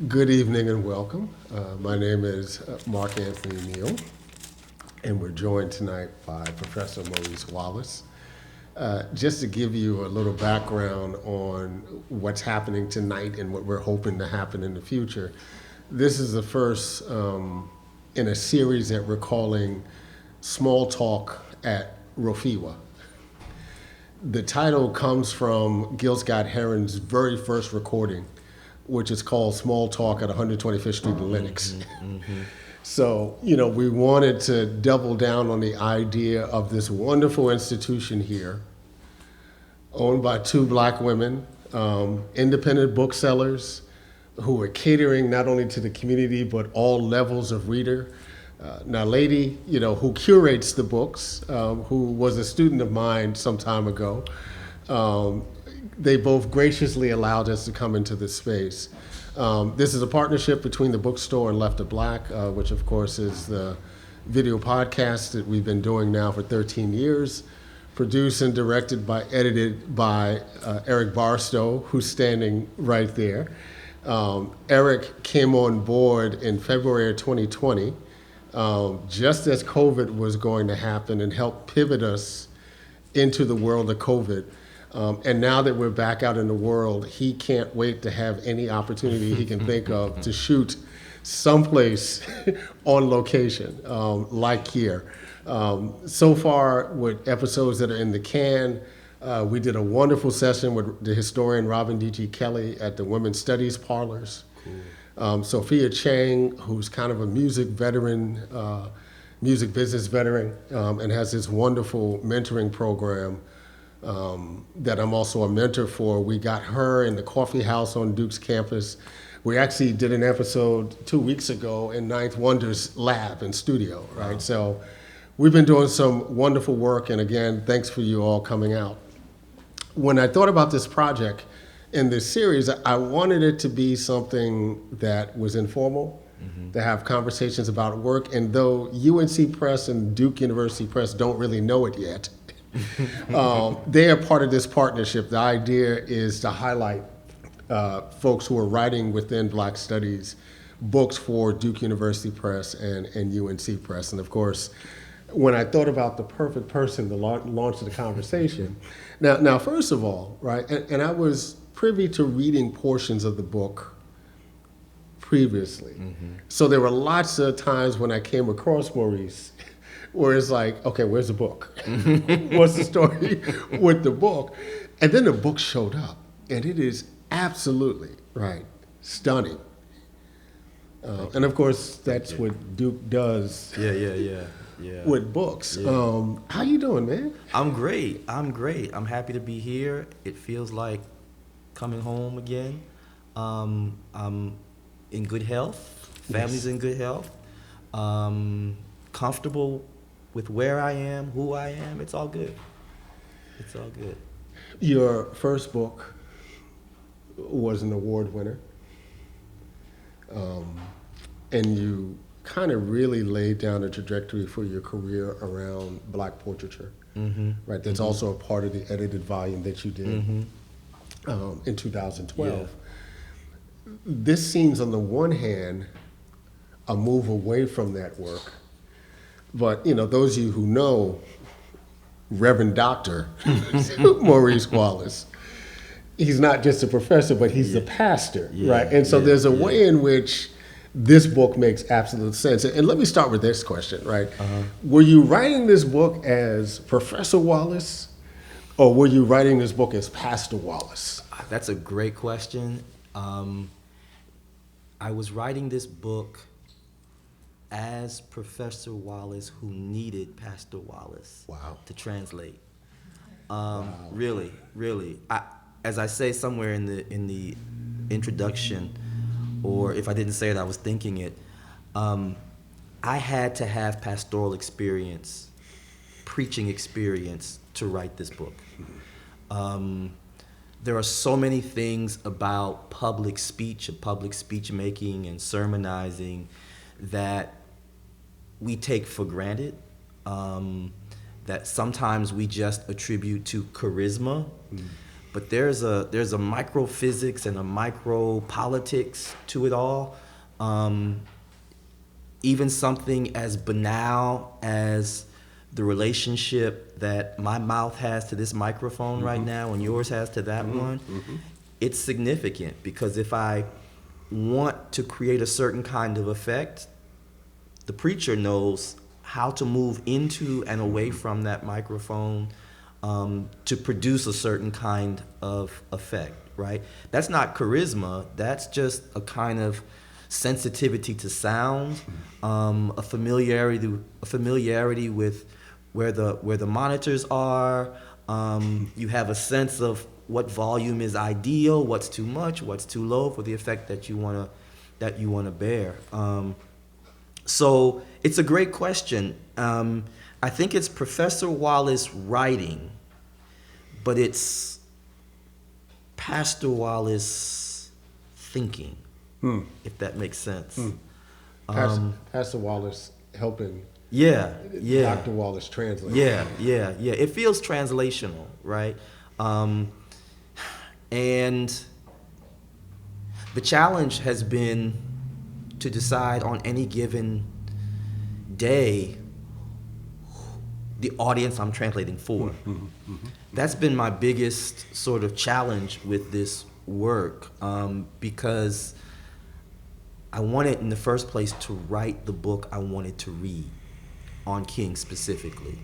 Good evening and welcome. My name is Mark Anthony Neal, and we're joined tonight by Professor Maurice Wallace. Just to give you a little background on what's happening tonight and what we're hoping to happen in the future, this is the first in a series that we're calling Small Talk at Rofiwa. The title comes from Gil Scott-Heron's very first recording, which is called Small Talk at 125th Street in Lenox. So, we wanted to double down on the idea of this wonderful institution here, owned by two black women, independent booksellers, who are catering not only to the community, but all levels of reader. Now, lady, who curates the books, who was a student of mine some time ago, they both graciously allowed us to come into this space. This is a partnership between the bookstore and Left of Black, which of course is the video podcast that we've been doing now for 13 years, produced and edited by Eric Barstow, who's standing right there. Eric came on board in February of 2020, just as COVID was going to happen, and helped pivot us into the world of COVID. And now that we're back out in the world, he can't wait to have any opportunity he can think of to shoot someplace on location, like here. So far, with episodes that are in the can, we did a wonderful session with the historian Robin D.G. Kelly at the Women's Studies Parlors. Cool. Sophia Chang, who's kind of a music veteran, music business veteran, and has this wonderful mentoring program that I'm also a mentor for. We got her in the coffee house on Duke's campus. We actually did an episode 2 weeks ago in Ninth Wonder's lab and studio, right? Wow. So we've been doing some wonderful work, and again, thanks for you all coming out. When I thought about this project in this series, I wanted it to be something that was informal, to have conversations about work, and though UNC Press and Duke University Press don't really know it yet, they are part of this partnership. The idea is to highlight folks who are writing within Black Studies books for Duke University Press and UNC Press. And of course, when I thought about the perfect person to launch the conversation, now first of all, right, and I was privy to reading portions of the book previously. So there were lots of times when I came across Maurice where it's like, okay, where's the book? What's the story with the book? And then the book showed up, and it is absolutely, right, stunning. And of course, that's what Duke does. Yeah. With books. Yeah. How you doing, man? I'm great. I'm happy to be here. It feels like coming home again. I'm in good health. Family's in good health. Comfortable with where I am, who I am. It's all good. It's all good. Your first book was an award winner. And you kind of really laid down a trajectory for your career around Black portraiture, right? That's also a part of the edited volume that you did in 2012. Yeah. This seems, on the one hand, a move away from that work, but those of you who know Reverend Dr. Maurice Wallace, he's not just a professor, but he's the pastor, right? And so there's a way in which this book makes absolute sense. And let me start with this question, right? Were you writing this book as Professor Wallace, or were you writing this book as Pastor Wallace? That's a great question. I was writing this book as Professor Wallace, who needed Pastor Wallace to translate. Really. As I say somewhere in the introduction, or if I didn't say it, I was thinking it, I had to have pastoral experience, preaching experience to write this book. There are so many things about public speech and public speech making and sermonizing that we take for granted, that sometimes we just attribute to charisma. but there's a microphysics and a micropolitics to it all. Even something as banal as the relationship that my mouth has to this microphone right now and yours has to that one, it's significant, because if I want to create a certain kind of effect, the preacher knows how to move into and away from that microphone to produce a certain kind of effect, right? That's not charisma, that's just a kind of sensitivity to sound, a familiarity with where the monitors are. You have a sense of what volume is ideal, what's too much, what's too low for the effect that you wanna bear. So it's a great question. I think it's Professor Wallace writing, but it's Pastor Wallace thinking, if that makes sense. Pastor Wallace helping Yeah. Dr. Wallace translate. Yeah. It feels translational, right? And the challenge has been to decide on any given day the audience I'm translating for. That's been my biggest sort of challenge with this work, because I wanted in the first place to write the book I wanted to read on King specifically.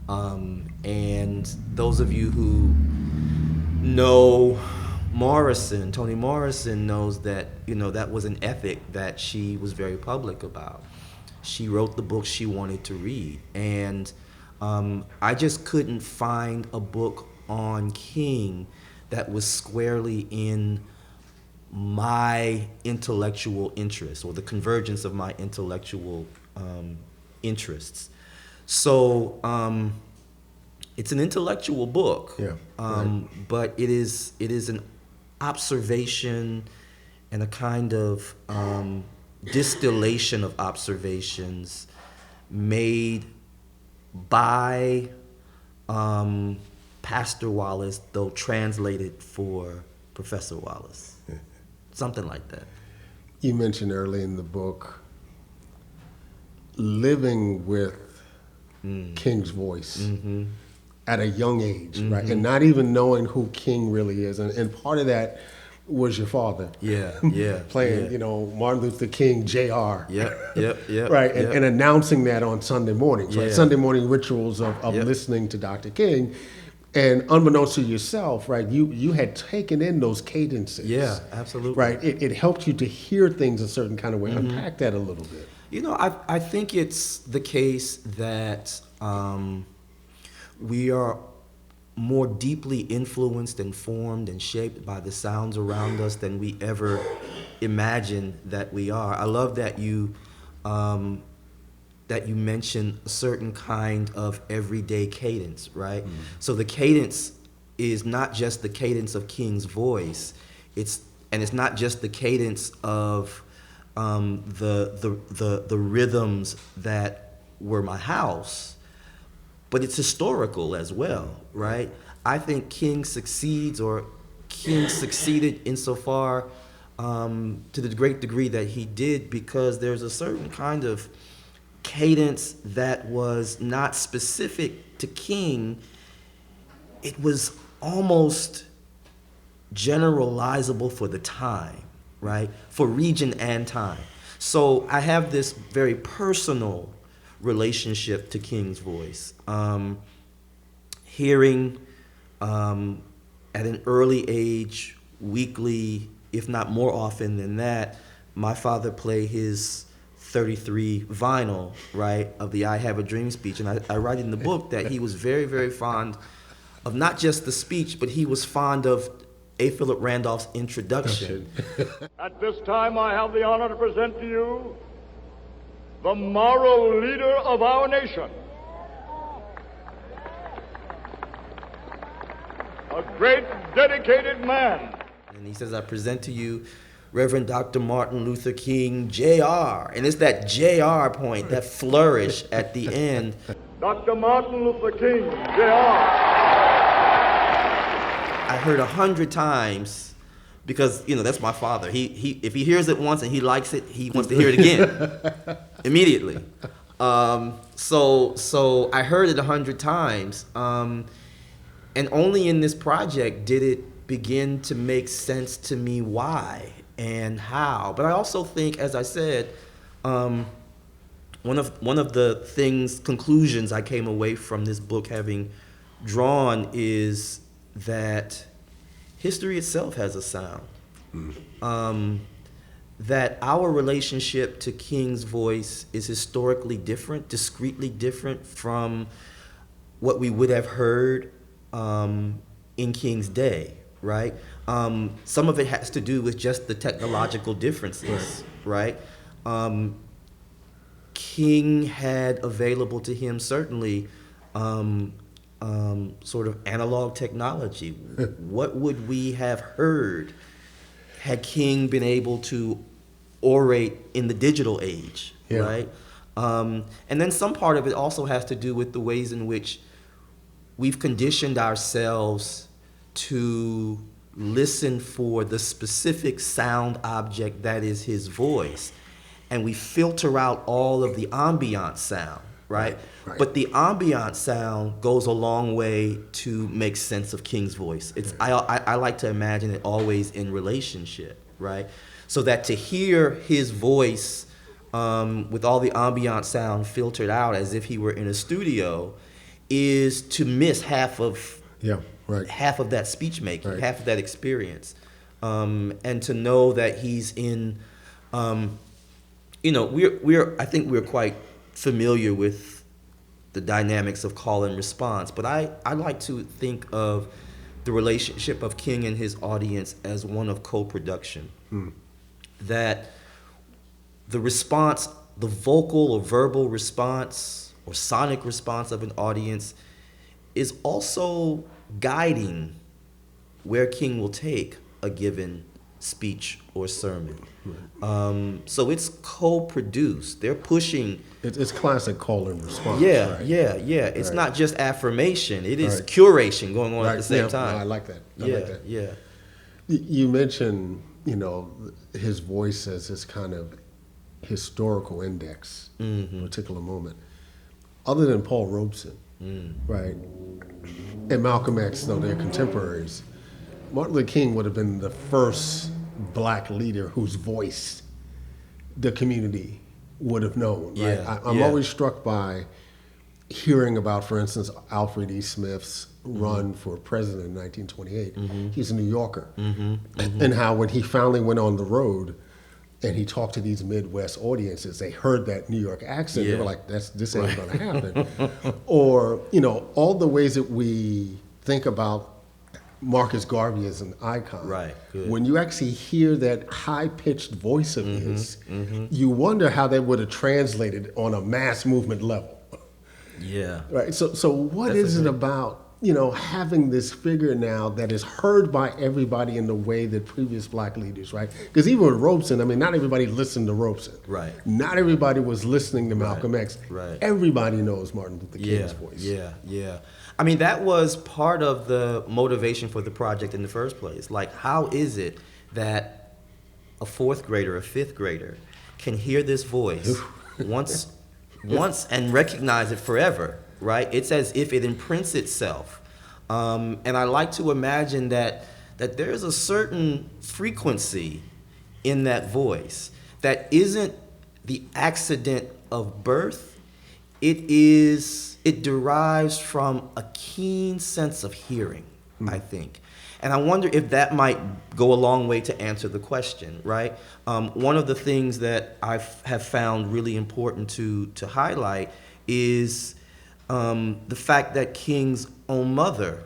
And those of you who know Toni Morrison knows that, that was an ethic that she was very public about. She wrote the book she wanted to read. And I just couldn't find a book on King that was squarely in my intellectual interests, or the convergence of my intellectual interests. So it's an intellectual book, but it is an observation and a kind of distillation of observations made by Pastor Wallace, though translated for Professor Wallace. Something like that. You mentioned early in the book living with King's voice at a young age, right? And not even knowing who King really is. And part of that was your father. Playing, Martin Luther King, Jr. Yep. Right, and announcing that on Sunday mornings, right? Sunday morning rituals of listening to Dr. King. And unbeknownst to yourself, right, you had taken in those cadences. Yeah, absolutely. Right, it helped you to hear things a certain kind of way. Unpack that a little bit. I think it's the case that we are more deeply influenced and formed and shaped by the sounds around us than we ever imagined that we are. I love that you mentioned a certain kind of everyday cadence, right? So the cadence is not just the cadence of King's voice, it's not just the cadence of the rhythms that were my house, but it's historical as well, right? I think King succeeded insofar to the great degree that he did, because there's a certain kind of cadence that was not specific to King. It was almost generalizable for the time, right? For region and time. So I have this very personal relationship to King's voice. Hearing at an early age, weekly, if not more often than that, my father play his 33 vinyl, right, of the I Have a Dream speech. And I write in the book that he was very, very fond of not just the speech, but he was fond of A. Philip Randolph's introduction. At this time, I have the honor to present to you the moral leader of our nation, a great dedicated man. And he says, I present to you Reverend Dr. Martin Luther King, Jr. And it's that Jr. point, that flourish at the end. Dr. Martin Luther King, Jr. I heard 100 times, because that's my father. He if he hears it once and he likes it, he wants to hear it again immediately. So I heard it 100 times, and only in this project did it begin to make sense to me why and how. But I also think, as I said, one of the conclusions I came away from this book having drawn is that history itself has a sound. That our relationship to King's voice is historically different, discreetly different from what we would have heard in King's day, right? Some of it has to do with just the technological differences, right? King had available to him certainly sort of analog technology. What would we have heard had King been able to orate in the digital age, right? And then some part of it also has to do with the ways in which we've conditioned ourselves to listen for the specific sound object that is his voice. And we filter out all of the ambient sound, right? Right. But the ambient sound goes a long way to make sense of King's voice. It's I like to imagine it always in relationship, right? So that to hear his voice with all the ambient sound filtered out as if he were in a studio is to miss half of that speech making, half of that experience, and to know that he's in. I think we're quite familiar with the dynamics of call and response, but I like to think of the relationship of King and his audience as one of co-production. That the response, the vocal or verbal response or sonic response of an audience is also guiding where King will take a given speech or sermon. So it's co-produced. They're pushing. It's classic call and response. Yeah, right? yeah. It's not just affirmation. It is curation going on at the same time. I like that. I like that. Yeah. You mentioned, his voice as this kind of historical index, particular moment. Other than Paul Robeson, right, and Malcolm X, though they're contemporaries, Martin Luther King would have been the first black leader whose voice the community would have known. Right? I'm always struck by hearing about, for instance, Alfred E. Smith's run for president in 1928. He's a New Yorker. And how when he finally went on the road and he talked to these Midwest audiences, they heard that New York accent. They were like, this ain't gonna happen. Or, all the ways that we think about Marcus Garvey as an icon. Right. Good. When you actually hear that high-pitched voice of his, you wonder how that would have translated on a mass movement level. Yeah. Right. So what is it about, having this figure now that is heard by everybody in the way that previous black leaders, right? Because even with Robeson, not everybody listened to Robeson. Right. Not everybody was listening to Malcolm X. Right. Everybody knows Martin Luther King's voice. Yeah. That was part of the motivation for the project in the first place. Like, how is it that a fourth grader, a fifth grader can hear this voice once and recognize it forever, right? It's as if it imprints itself. And I like to imagine that there's a certain frequency in that voice that isn't the accident of birth. It derives from a keen sense of hearing, I think. And I wonder if that might go a long way to answer the question, right? One of the things that I have found really important to highlight is the fact that King's own mother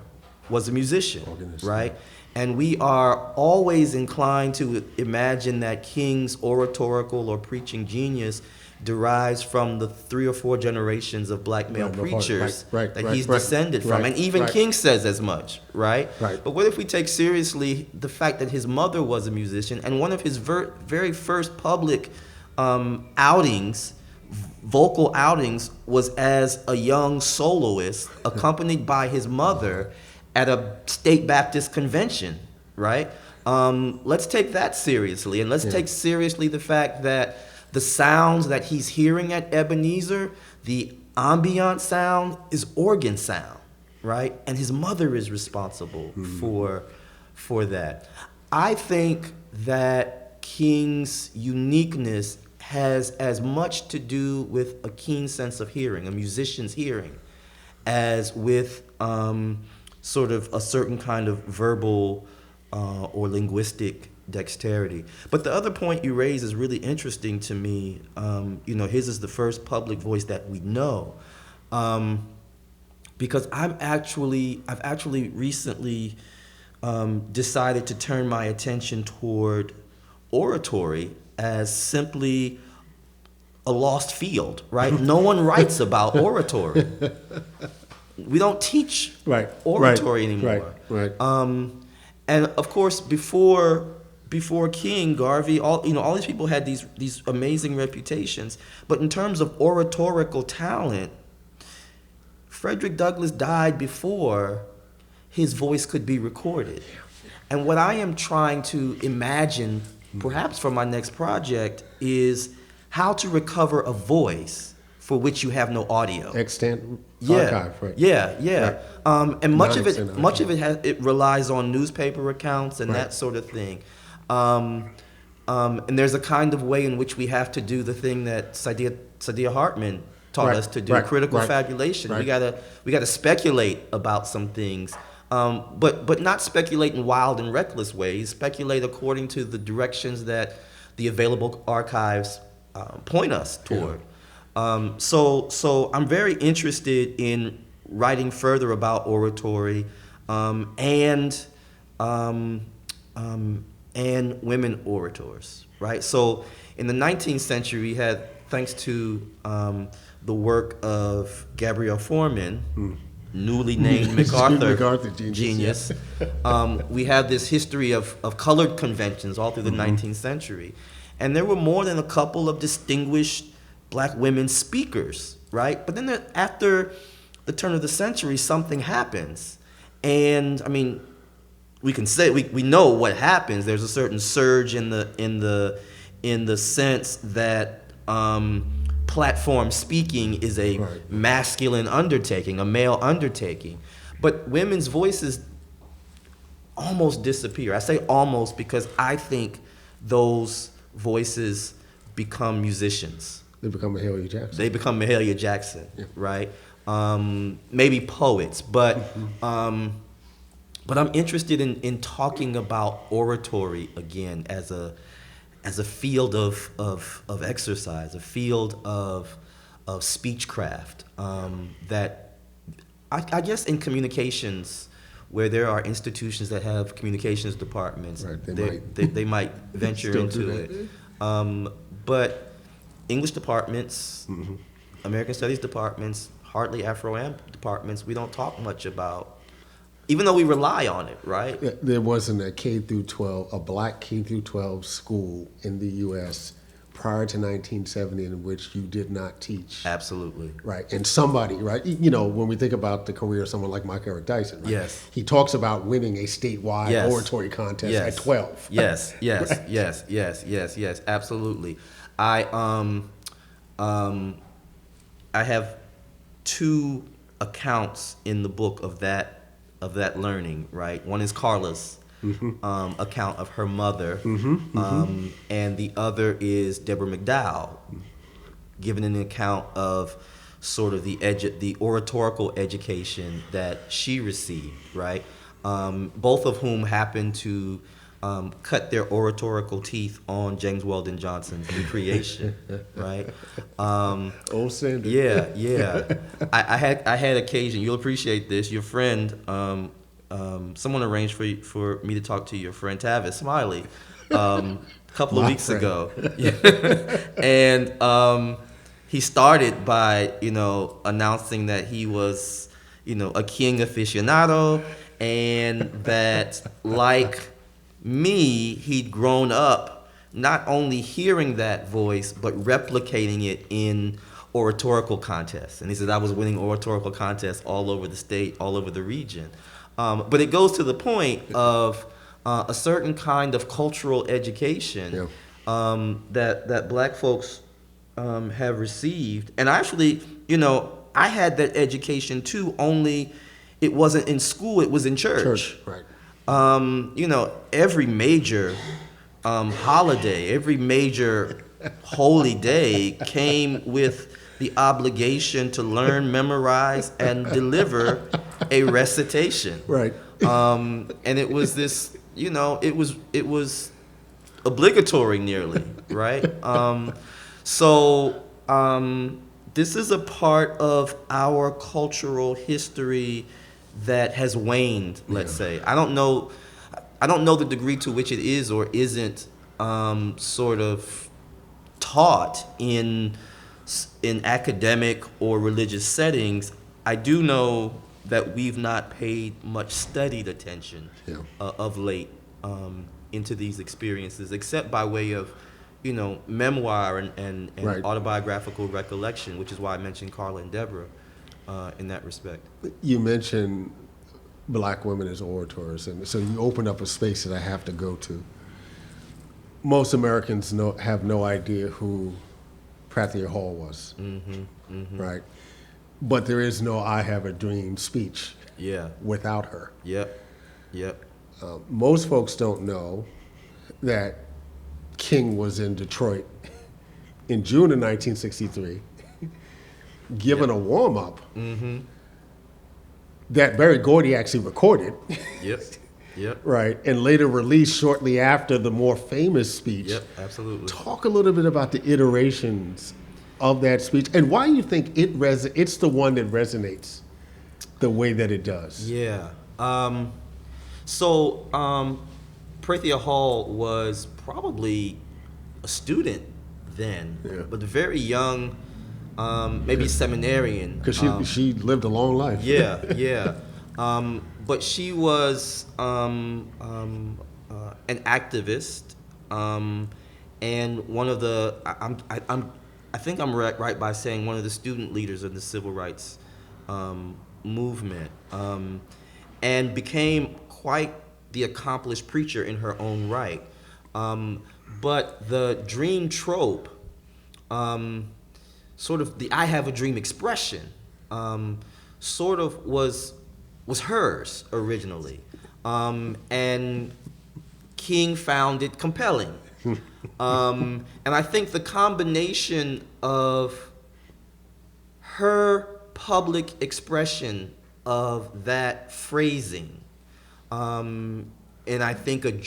was a musician, right? And we are always inclined to imagine that King's oratorical or preaching genius derives from the 3 or 4 generations of black male preachers that he's descended from. And even King says as much, right? But what if we take seriously the fact that his mother was a musician, and one of his very first public outings, vocal outings, was as a young soloist accompanied by his mother at a state Baptist convention, right? Let's take that seriously, and let's take seriously the fact that the sounds that he's hearing at Ebenezer, the ambient sound is organ sound, right? And his mother is responsible for that. I think that King's uniqueness has as much to do with a keen sense of hearing, a musician's hearing, as with sort of a certain kind of verbal or linguistic dexterity. But the other point you raise is really interesting to me. His is the first public voice that we know, because I've actually recently decided to turn my attention toward oratory as simply a lost field, right? No one writes about oratory. We don't teach oratory anymore. Right. And of course, before King, Garvey, all these people had these amazing reputations. But in terms of oratorical talent, Frederick Douglass died before his voice could be recorded. And what I am trying to imagine, perhaps for my next project, is how to recover a voice for which you have no audio. Extant archive, right? Yeah. Right. And much of it relies on newspaper accounts and that sort of thing. And there's a kind of way in which we have to do the thing that Saidiya Hartman taught us to do, critical fabulation. Right. We gotta speculate about some things, but not speculate in wild and reckless ways. Speculate according to the directions that the available archives point us toward. So I'm very interested in writing further about oratory and women orators, right? So in the 19th century, we had, thanks to the work of Gabrielle Forman, newly named MacArthur genius, we have this history of colored conventions all through the 19th century. And there were more than a couple of distinguished black women speakers, right? But then after the turn of the century, something happens. And I mean, we can say, we know what happens. There's a certain surge in the sense that platform speaking is a masculine undertaking, a male undertaking. But women's voices almost disappear. I say almost because I think those voices become musicians. They become Mahalia Jackson. Right? Maybe poets, but I'm interested in talking about oratory again as a field of exercise, a field of speechcraft that I guess in communications, where there are institutions that have communications departments, they might venture into it. But English departments, American Studies departments, hardly Afro-Am departments, we don't talk much about, even though we rely on it, right? There wasn't a black K through 12 school in the U.S. prior to 1970 in which you did not teach. Absolutely. Right. And somebody, right, when we think about the career of someone like Mike Eric Dyson, right? Yes. He talks about winning a statewide oratory contest at 12. Yes, Right. yes, absolutely. I have two accounts in the book of that learning, right? One is Carla's account of her mother, and the other is Deborah McDowell, giving an account of sort of the oratorical education that she received, right? Both of whom happened to cut their oratorical teeth on James Weldon Johnson's The Creation, right? Old Sanders. Yeah. I had occasion. You'll appreciate this. Your friend, someone arranged for me to talk to your friend Tavis Smiley a couple of weeks ago, and he started by announcing that he was a King aficionado, and that like me, he'd grown up not only hearing that voice, but replicating it in oratorical contests. And he said, I was winning oratorical contests all over the state, all over the region. But it goes to the point of a certain kind of cultural education that black folks have received. And actually, I had that education too, only it wasn't in school, it was in church. Right. Every major holiday, every major holy day came with the obligation to learn, memorize, and deliver a recitation. Right. And it was this, it was obligatory nearly, right? This is a part of our cultural history that has waned, let's say. I don't know the degree to which it is or isn't sort of taught in academic or religious settings. I do know that we've not paid much studied attention of late into these experiences, except by way of memoir and Right. autobiographical recollection, which is why I mentioned Carla and Deborah in that respect. You mentioned black women as orators, and so you open up a space that I have to go to. Most Americans have no idea who Prathia Hall was, right? But there is no "I Have a Dream" speech without her. Yep. Most folks don't know that King was in Detroit in June of 1963, given a warm-up that Berry Gordy actually recorded. Yep. Right, and later released shortly after the more famous speech. Yep, absolutely. Talk a little bit about the iterations of that speech and why you think it's the one that resonates the way that it does. Yeah. Prathia Hall was probably a student then, but very young, maybe seminarian. Because she lived a long life. Yeah. But she was an activist, and one of the I think I'm right by saying one of the student leaders of the civil rights movement, and became quite the accomplished preacher in her own right. But the dream trope, sort of the "I have a dream" expression, sort of was hers originally, and King found it compelling. And I think the combination of her public expression of that phrasing, and I think an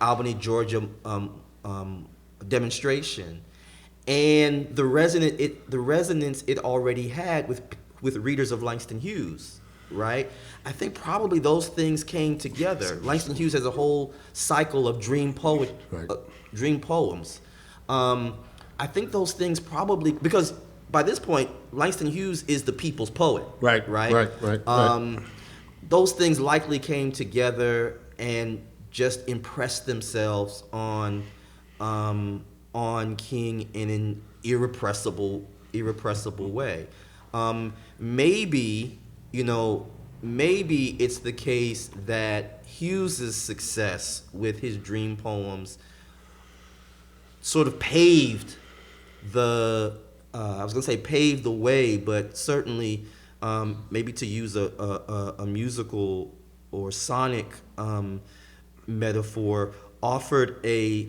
Albany, Georgia demonstration, and the resonance it already had with readers of Langston Hughes, right? I think probably those things came together. Langston Hughes has a whole cycle of dream poems. I think those things probably, because by this point, Langston Hughes is the people's poet. Right. Those things likely came together and just impressed themselves on King in an irrepressible way. Maybe it's the case that Hughes's success with his dream poems sort of paved the way, but certainly maybe to use a musical or sonic metaphor, offered a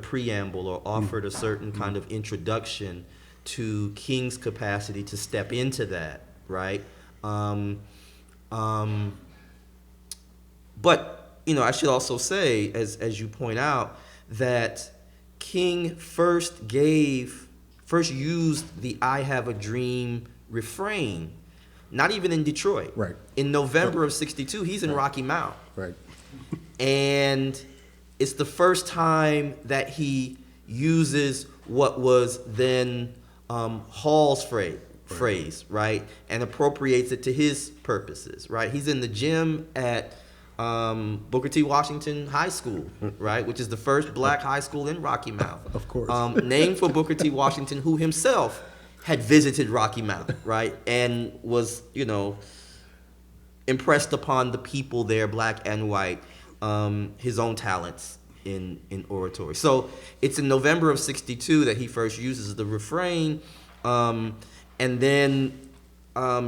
preamble or offered a certain kind of introduction to King's capacity to step into that, right? But I should also say, as you point out, that King first used the "I have a dream" refrain, not even in Detroit. Right. In November of '62, he's in Rocky Mount. Right. And it's the first time that he uses what was then Hall's phrase, right? And appropriates it to his purposes, right? He's in the gym at Booker T. Washington High School, right? Which is the first black high school in Rocky Mount. Of course. Named for Booker T. Washington, who himself had visited Rocky Mount, right? And was, impressed upon the people there, black and white, his own talents in oratory. So it's in November of '62 that he first uses the refrain, and then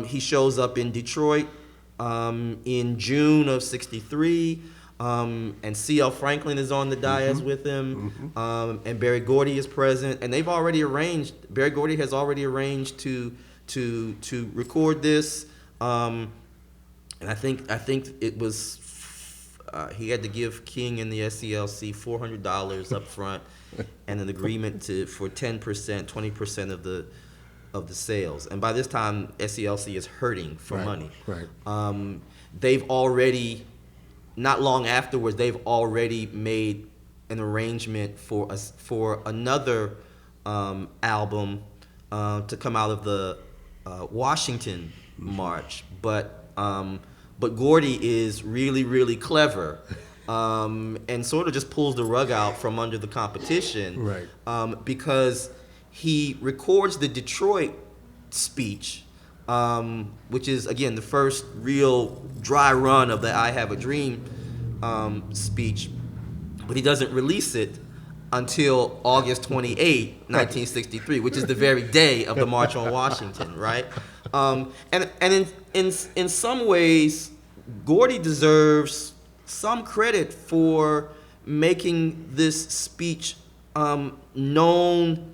he shows up in Detroit in June of '63, and C.L. Franklin is on the dais with him, and Berry Gordy is present, and they've already arranged. Berry Gordy has already arranged to record this, and I think it was he had to give King and the SCLC $400 up front, and an agreement for 10%, 20% of the sales. And by this time, SCLC is hurting for money. Right. They've already, not long afterwards, they've already made an arrangement for another album to come out of the Washington March, but Gordy is really, really clever, and sort of just pulls the rug out from under the competition, Right. Because he records the Detroit speech, which is, again, the first real dry run of the I Have a Dream speech, but he doesn't release it until August 28, 1963, which is the very day of the March on Washington, right? And in some ways, Gordy deserves some credit for making this speech known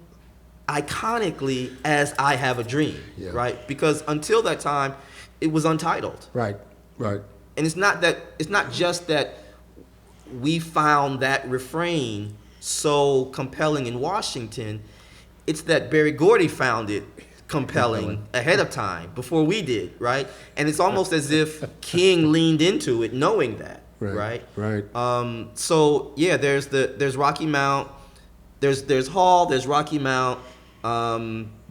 iconically as I Have a Dream, right? Because until that time, it was untitled. Right. And it's not just that we found that refrain so compelling in Washington, it's that Berry Gordy found it compelling ahead of time, before we did, right? And it's almost as if King leaned into it knowing that, right? So yeah, there's Rocky Mount, there's Hall, there's Rocky Mount,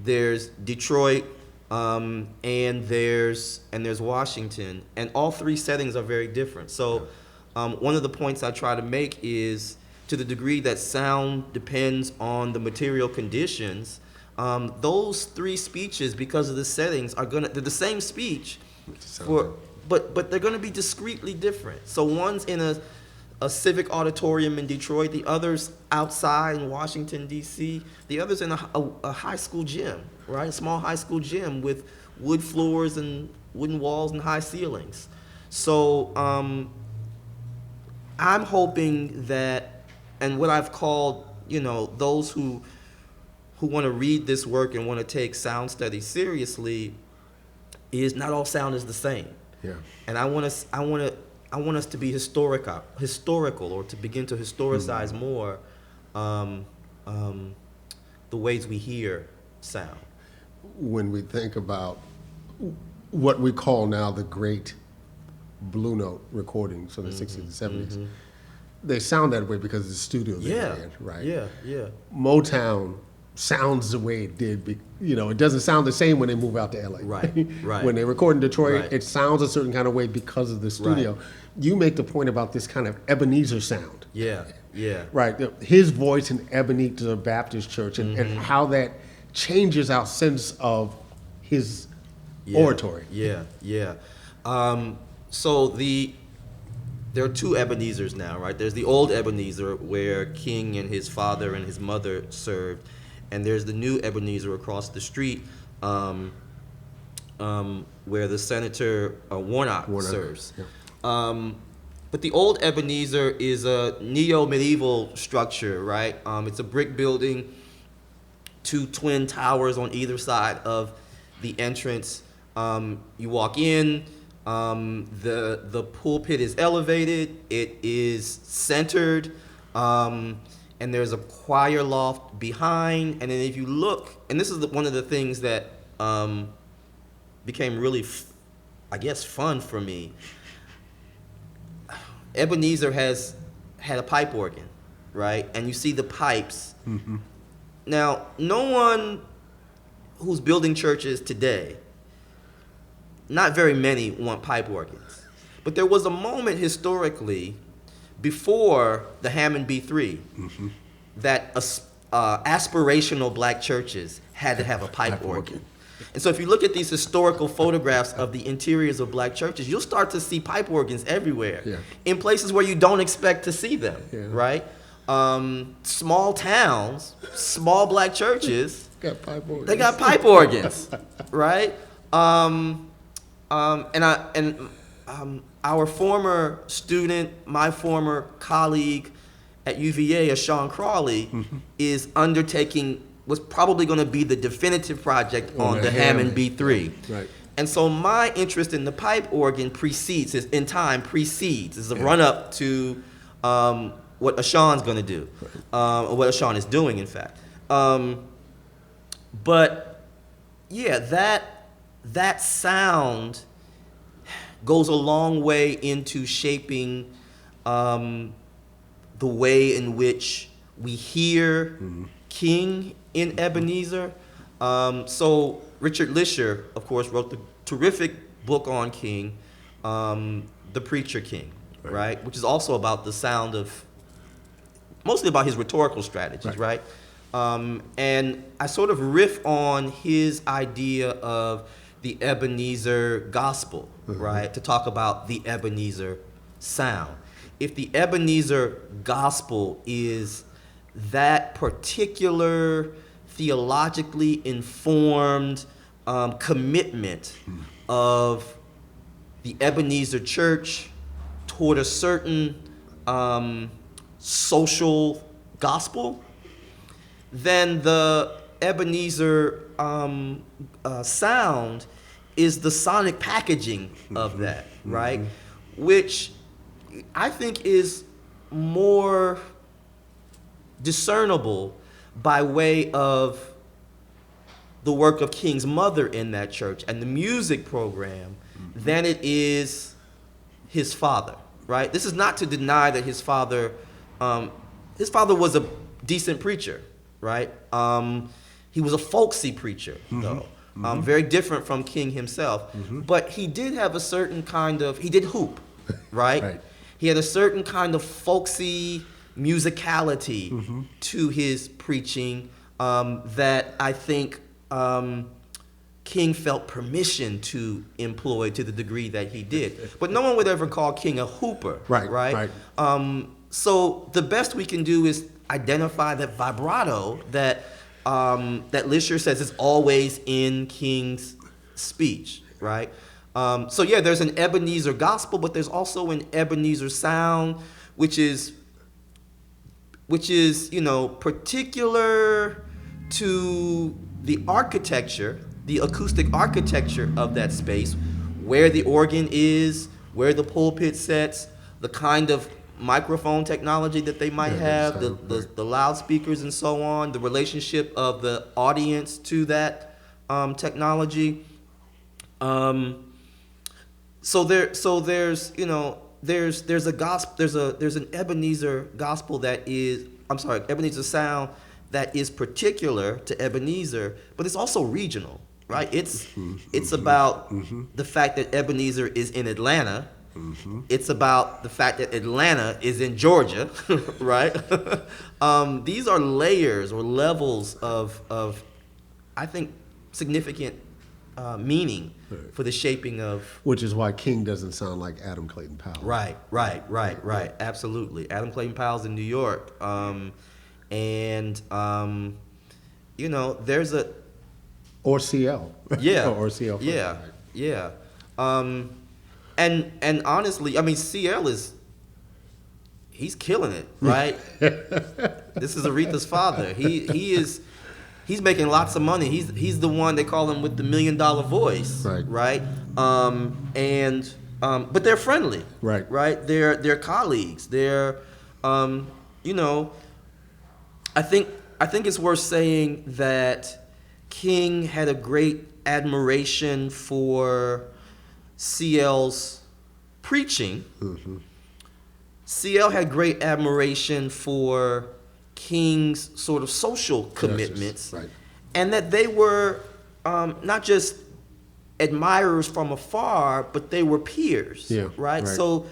there's Detroit, and there's Washington, and all three settings are very different. So one of the points I try to make is, to the degree that sound depends on the material conditions, those three speeches, because of the settings, they're the same speech, but they're gonna be discreetly different. So one's in a civic auditorium in Detroit, the other's outside in Washington, D.C., the other's in a high school gym, right? A small high school gym with wood floors and wooden walls and high ceilings. So I'm hoping that, and what I've called, those who want to read this work and want to take sound study seriously, is not all sound is the same. Yeah. And I want us to be historical, or to begin to historicize more the ways we hear sound. When we think about what we call now the great Blue Note recordings from the 60s and 70s, they sound that way because of the studio they were in, right? Yeah. Motown sounds the way it did. It doesn't sound the same when they move out to LA. Right. When they record in Detroit, Right. it sounds a certain kind of way because of the studio. Right. You make the point about this kind of Ebenezer sound. Yeah. Right. His voice in Ebenezer Baptist Church, and how that changes our sense of his oratory. Yeah. So there are two Ebenezers now, right? There's the old Ebenezer, where King and his father and his mother served, and there's the new Ebenezer across the street, where the Senator Warnock serves. Yeah. But the old Ebenezer is a neo-medieval structure, right? It's a brick building, two twin towers on either side of the entrance. You walk in, the pulpit is elevated, it is centered, and there's a choir loft behind. And then if you look, and this is one of the things that became really, fun for me. Ebenezer has had a pipe organ, right? And you see the pipes. Now, no one who's building churches today, not very many want pipe organs. But there was a moment historically, before the Hammond B3, that aspirational black churches had to have a pipe organ. And so if you look at these historical photographs of the interiors of black churches, you'll start to see pipe organs everywhere, in places where you don't expect to see them, right? Small towns, small black churches, they got pipe organs, right? Our former student, my former colleague at UVA, Sean Crawley, is undertaking what's probably going to be the definitive project on the Hammond B3. Right. And so my interest in the pipe organ precedes, is a run-up to what Ashawn's going to do, or what Ashawn is doing, in fact. But yeah, that sound goes a long way into shaping the way in which we hear King in Ebenezer. So Richard Lisher, of course, wrote the terrific book on King, The Preacher King, right? Which is also about the sound of, mostly about his rhetorical strategies, right? And I sort of riff on his idea of the Ebenezer gospel, right? To talk about the Ebenezer sound. If the Ebenezer gospel is that particular theologically informed commitment of the Ebenezer church toward a certain social gospel, then the Ebenezer sound is the sonic packaging of that, right? Which I think is more discernible by way of the work of King's mother in that church and the music program than it is his father, right? This is not to deny that his father was a decent preacher, right? He was a folksy preacher, though, very different from King himself. But he did have a certain kind of, he did hoop, right? He had a certain kind of folksy musicality to his preaching that I think King felt permission to employ to the degree that he did. But no one would ever call King a hooper, right? So the best we can do is identify that vibrato that Lisher says is always in King's speech, right? So yeah, there's an Ebenezer gospel, but there's also an Ebenezer sound, which is particular to the architecture, the acoustic architecture of that space, where the organ is, where the pulpit sits, the kind of microphone technology that they might have, the loudspeakers and so on, the relationship of the audience to that technology. So there's an Ebenezer gospel Ebenezer sound that is particular to Ebenezer, but it's also regional, right? It's about the fact that Ebenezer is in Atlanta. It's about the fact that Atlanta is in Georgia, right? These are layers or levels of I think, significant meaning for the shaping of... Which is why King doesn't sound like Adam Clayton Powell. Right. Absolutely. Adam Clayton Powell's in New York. There's a... Or CL. Yeah. Or CL. Yeah. And honestly, I mean, CL he's killing it, right? This is Aretha's father. He's making lots of money. He's the one, they call him with the $1 million voice, right? But they're friendly, right? They're colleagues. They're, I think it's worth saying that King had a great admiration for CL's preaching. CL had great admiration for King's sort of social commitments, and that they were not just admirers from afar, but they were peers, right? So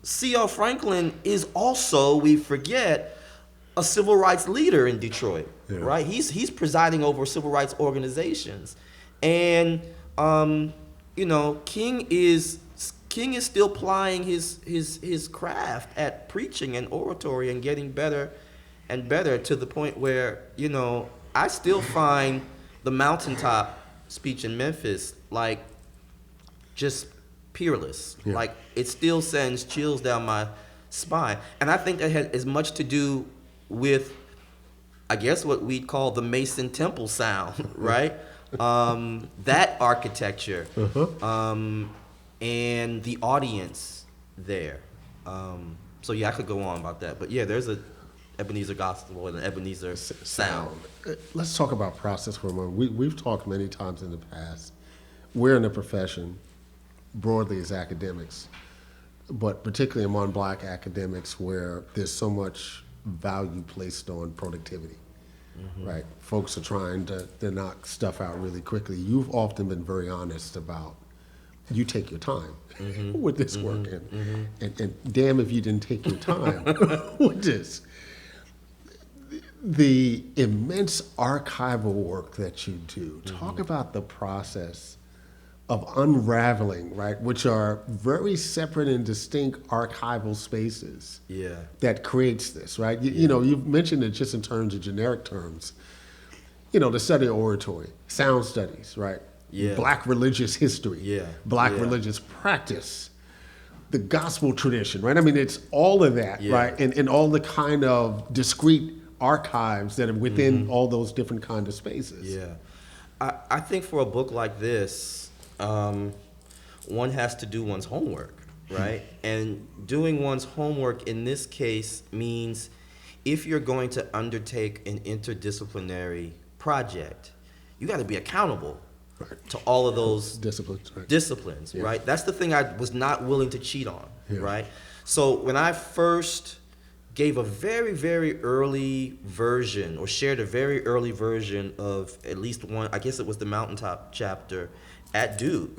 C.L. Franklin is also, we forget, a civil rights leader in Detroit, Yeah. right? He's presiding over civil rights organizations, and King is still plying his craft at preaching and oratory and getting better and better to the point where I still find the mountaintop speech in Memphis like just peerless. Yeah. Like it still sends chills down my spine, and I think that has as much to do with, I guess, what we'd call the Mason Temple sound, right? That architecture, and the audience there. So yeah, I could go on about that, but yeah, there's a Ebenezer gospel and an Ebenezer sound. Let's talk about process for a moment. We've talked many times in the past. We're in the profession, broadly as academics, but particularly among Black academics where there's so much value placed on productivity, right? Folks are trying to knock stuff out really quickly. You've often been very honest about you take your time with this work, and damn if you didn't take your time with this. The immense archival work that you do, talk about the process of unraveling, right, which are very separate and distinct archival spaces that creates this, right? You've mentioned it just in terms of generic terms. The study of oratory, sound studies, right? Yeah. Black religious history, Black Yeah. religious practice, the gospel tradition, right? I mean, it's all of that, right? And all the kind of discrete archives that are within all those different kind of spaces. Yeah. I think for a book like this, one has to do one's homework, right? And doing one's homework in this case means if you're going to undertake an interdisciplinary project, you got to be accountable to all of those disciplines, right? That's the thing I was not willing to cheat on, right? So when I first gave a very, very early version or shared a very early version of at least one, I guess it was the Mountaintop chapter at Duke.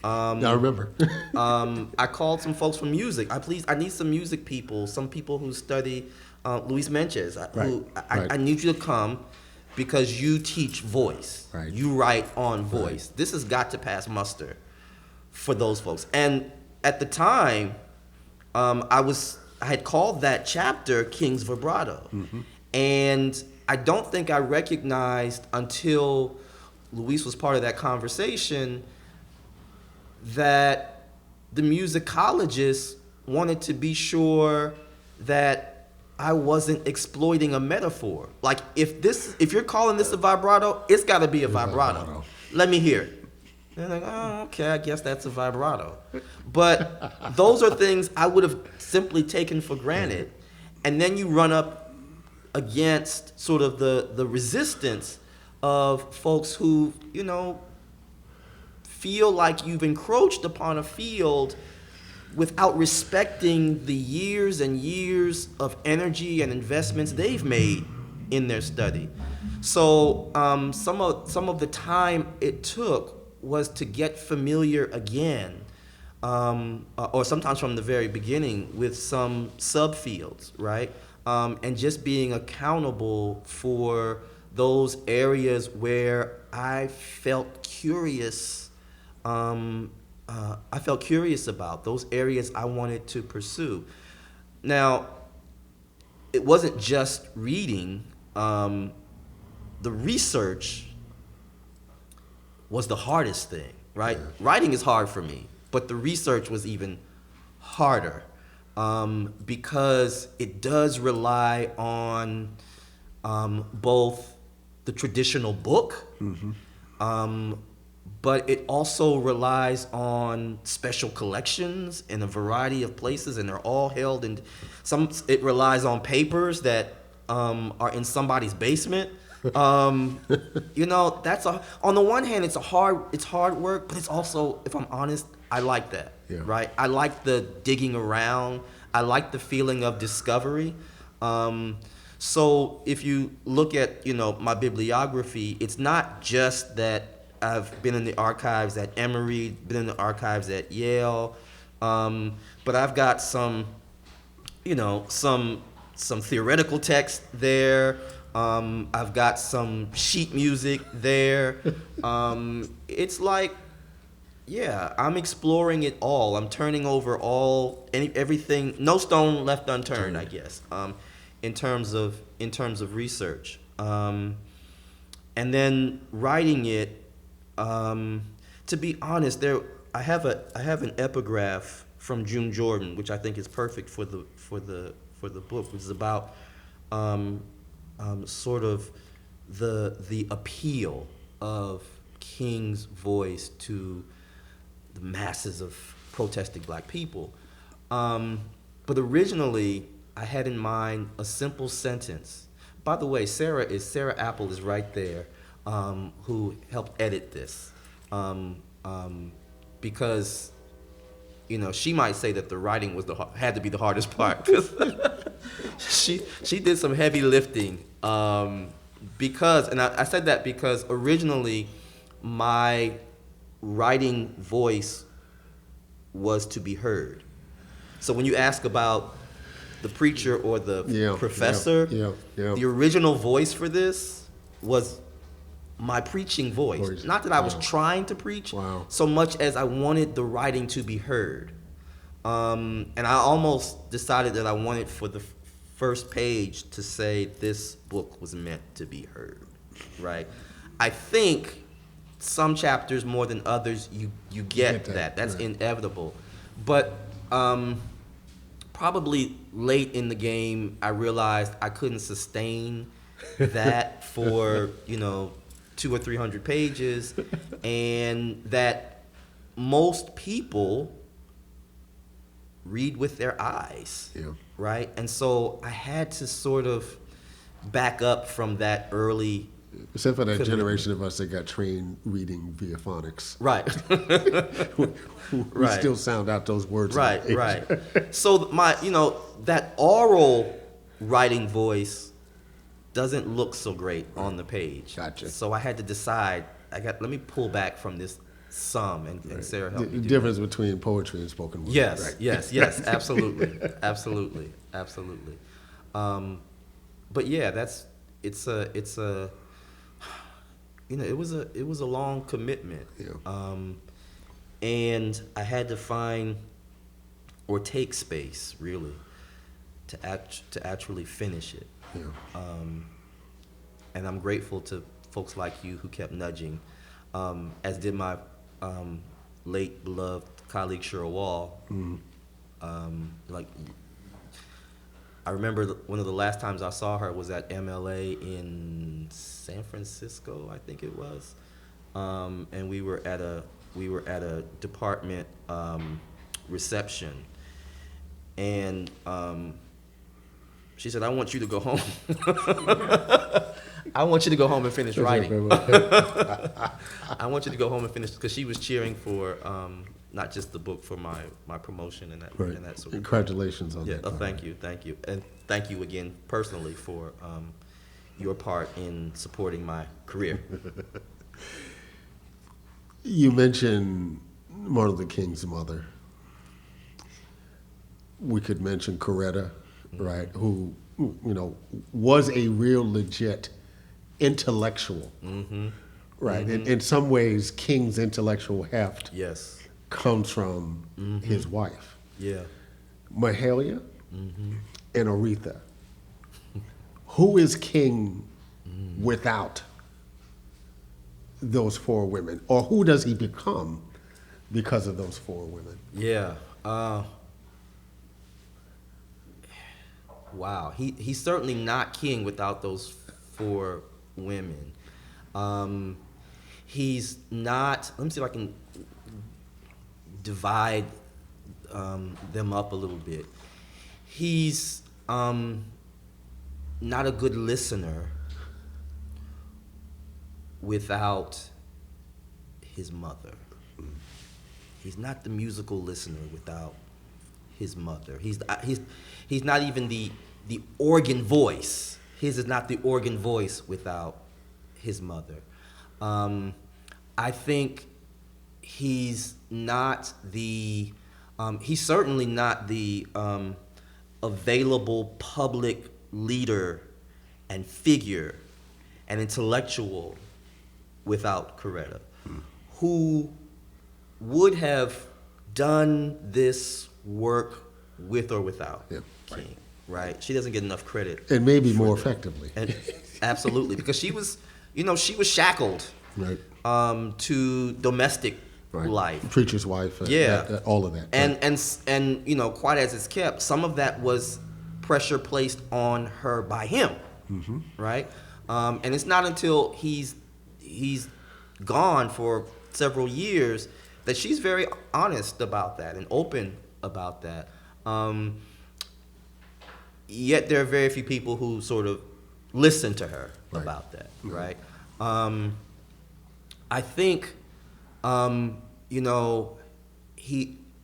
I remember. I called some folks from music. I need some music people, some people who study Luis Menches. I need you to come because you teach voice. Right. You write on voice. This has got to pass muster for those folks. And at the time, I had called that chapter King's Vibrato. And I don't think I recognized until Luis was part of that conversation that the musicologists wanted to be sure that I wasn't exploiting a metaphor. Like if you're calling this a vibrato, it's got to be a vibrato. Let me hear it. And they're like, oh, okay, I guess that's a vibrato. But those are things I would have simply taken for granted. And then you run up against sort of the resistance of folks who, feel like you've encroached upon a field without respecting the years and years of energy and investments they've made in their study. So some of the time it took was to get familiar again, or sometimes from the very beginning with some subfields, right? And just being accountable for those areas where I felt curious. I felt curious about those areas I wanted to pursue. Now, it wasn't just reading. The research was the hardest thing, right? Writing is hard for me, but the research was even harder because it does rely on both the traditional book, but it also relies on special collections in a variety of places, and they're all held in it relies on papers that are in somebody's basement. On the one hand, it's hard work, but it's also, if I'm honest, I like that, right? I like the digging around. I like the feeling of discovery. So if you look at, my bibliography, it's not just that I've been in the archives at Emory, been in the archives at Yale, but I've got some some theoretical text there. I've got some sheet music there. It's like, yeah, I'm exploring it all. I'm turning over everything, no stone left unturned, I guess, in terms of research. And then writing it, to be honest, I have an epigraph from June Jordan, which I think is perfect for the book, which is about sort of the appeal of King's voice to the masses of protesting black people. But originally, I had in mind a simple sentence. By the way, Sarah Apple is right there, who helped edit this, because she might say that the writing had to be the hardest part. she did some heavy lifting, because, and I said that because originally my writing voice was to be heard. So when you ask about the preacher or the professor, the original voice for this was my preaching voice. Not that I was trying to preach, so much as I wanted the writing to be heard. And I almost decided that I wanted for the first page to say this book was meant to be heard, right? I think some chapters more than others, you get that. That's inevitable. But probably late in the game, I realized I couldn't sustain that for 200 or 300 pages, and that most people read with their eyes, right? And so I had to sort of back up from that early. Except for that generation of us that got trained reading via phonics. Right. we still sound out those words. Right. So that oral writing voice doesn't look so great on the page. Gotcha. So I had to decide, let me pull back from this some, and Sarah helped me do the difference between poetry and spoken word. Yes, absolutely. But yeah, it was a long commitment. And I had to find or take space really to actually finish it. And I'm grateful to folks like you who kept nudging, as did my late beloved colleague Cheryl Wall. I remember one of the last times I saw her was at MLA in San Francisco, I think it was, and we were at a department reception, and she said, "I want you to go home. I want you to go home and finish writing. I want you to go home and finish," because she was cheering for not just the book, for my promotion and that and that sort of. Congratulations on that. Yeah, thank you, and thank you again personally for your part in supporting my career. You mentioned Martin Luther King's mother. We could mention Coretta, right? Who was a real legit intellectual, right? In some ways, King's intellectual heft comes from his wife. Mahalia and Aretha. Who is King without those four women? Or who does he become because of those four women? Wow, he's certainly not king without those four women. He's not, let me see if I can divide them up a little bit. He's not a good listener without his mother. He's not the musical listener without his mother. He's not even the organ voice. His is not the organ voice without his mother. I think he's not he's certainly not the available public leader and figure and intellectual without Coretta, who would have done this work with or without King, right? She doesn't get enough credit. And maybe more effectively. And absolutely, because she was shackled to domestic life. Preacher's wife, all of that. And quite as it's kept, some of that was pressure placed on her by him, right? And it's not until he's gone for several years that she's very honest about that and open about that. Yet there are very few people who sort of listen to her about that, right? I think,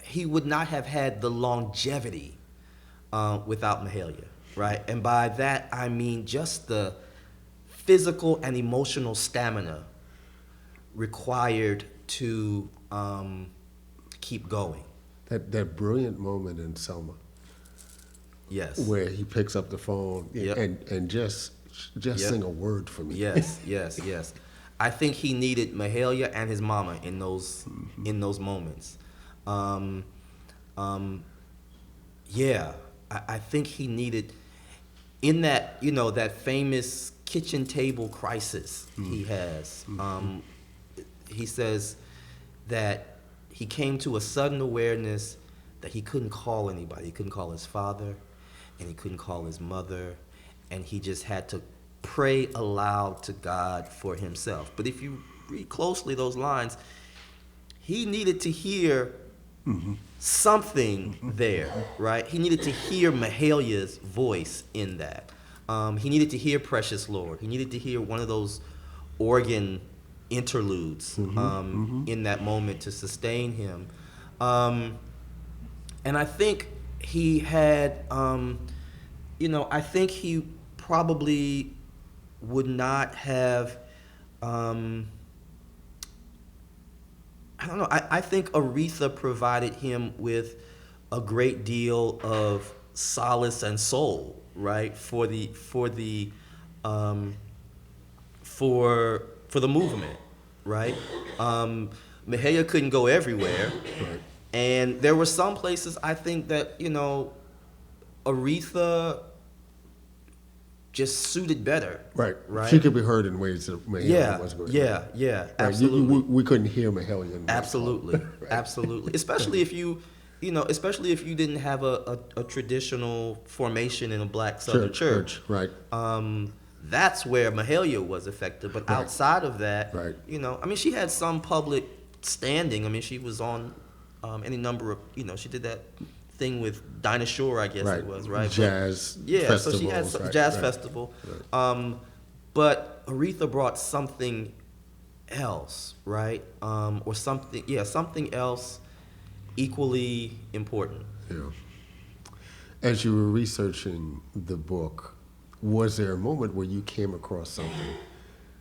he would not have had the longevity without Mahalia, right? And by that, I mean just the physical and emotional stamina required to keep going. That brilliant moment in Selma. Yes. Where he picks up the phone and just sing a word for me. Yes. I think he needed Mahalia and his mama in those moments. I think he needed, in that, that famous kitchen table crisis he has. He says that he came to a sudden awareness that he couldn't call anybody. He couldn't call his father, and he couldn't call his mother, and he just had to pray aloud to God for himself. But if you read closely those lines, he needed to hear something there, right? He needed to hear Mahalia's voice in that. He needed to hear Precious Lord. He needed to hear one of those organ interludes in that moment to sustain him. And I think he had, I think he probably would not have, I think Aretha provided him with a great deal of solace and soul, right, for the movement, right? Mahalia couldn't go everywhere, and there were some places I think that Aretha just suited better. Right. She could be heard in ways that Mahalia wasn't going to hear. Yeah, absolutely. We couldn't hear Mahalia. Absolutely, absolutely. Especially if you didn't have a traditional formation in a black Southern church. Right. That's where Mahalia was effective. But outside of that, she had some public standing. She was on any number of, she did that thing with Dinah Shore, I guess it was, right? Jazz so she had some jazz festival. But Aretha brought something else, right? Or something else equally important. Yeah. As you were researching the book, was there a moment where you came across something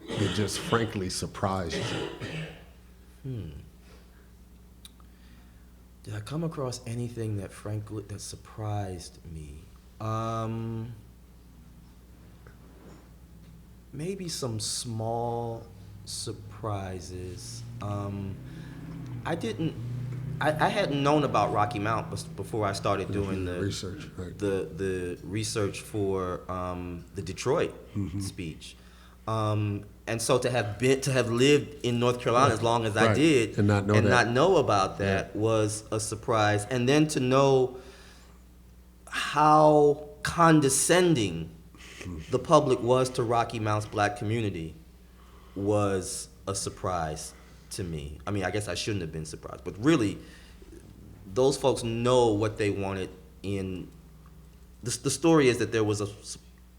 that just frankly surprised you? Did I come across anything that surprised me? Maybe some small surprises. I hadn't known about Rocky Mount before I started doing the research, the research for the Detroit speech. And so to have lived in North Carolina as long as I did and not know about that was a surprise. And then to know how condescending the public was to Rocky Mount's black community was a surprise to me. I guess I shouldn't have been surprised, but really, those folks know what they wanted in. The story is that there was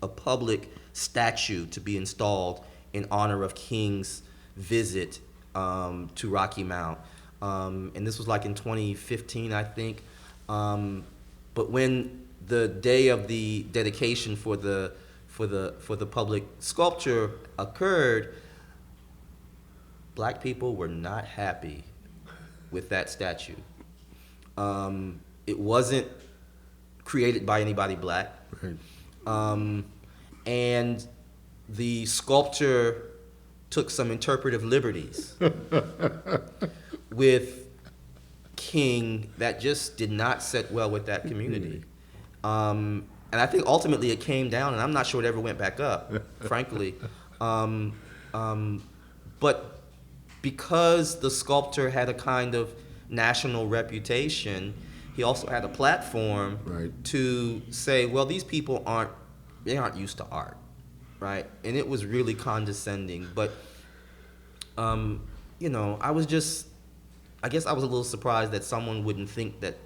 a public statue to be installed in honor of King's visit to Rocky Mount, and this was like in 2015, I think. But when the day of the dedication for the public sculpture occurred, black people were not happy with that statue. It wasn't created by anybody black. Right. And the sculptor took some interpretive liberties with King that just did not sit well with that community. And I think ultimately it came down, and I'm not sure it ever went back up, frankly. But because the sculptor had a kind of national reputation, he also had a platform Right. to say, well, these people aren't used to art, right? And it was really condescending. But, you know, I guess I was a little surprised that someone wouldn't think that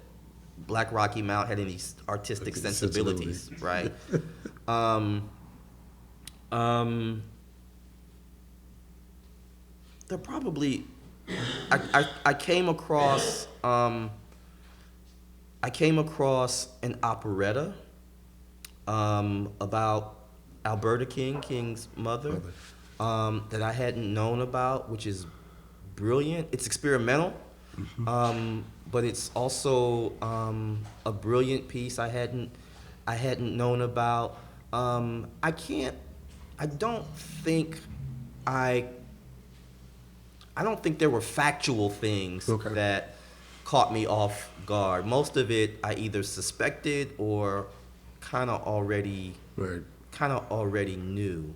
Black Rocky Mount had any artistic sensibilities, right? There probably, I came across an operetta about Alberta King, King's mother, that I hadn't known about, which is brilliant. It's experimental, but it's also a brilliant piece I hadn't known about. I don't think there were factual things that caught me off guard. Most of it I either suspected or kind of already knew.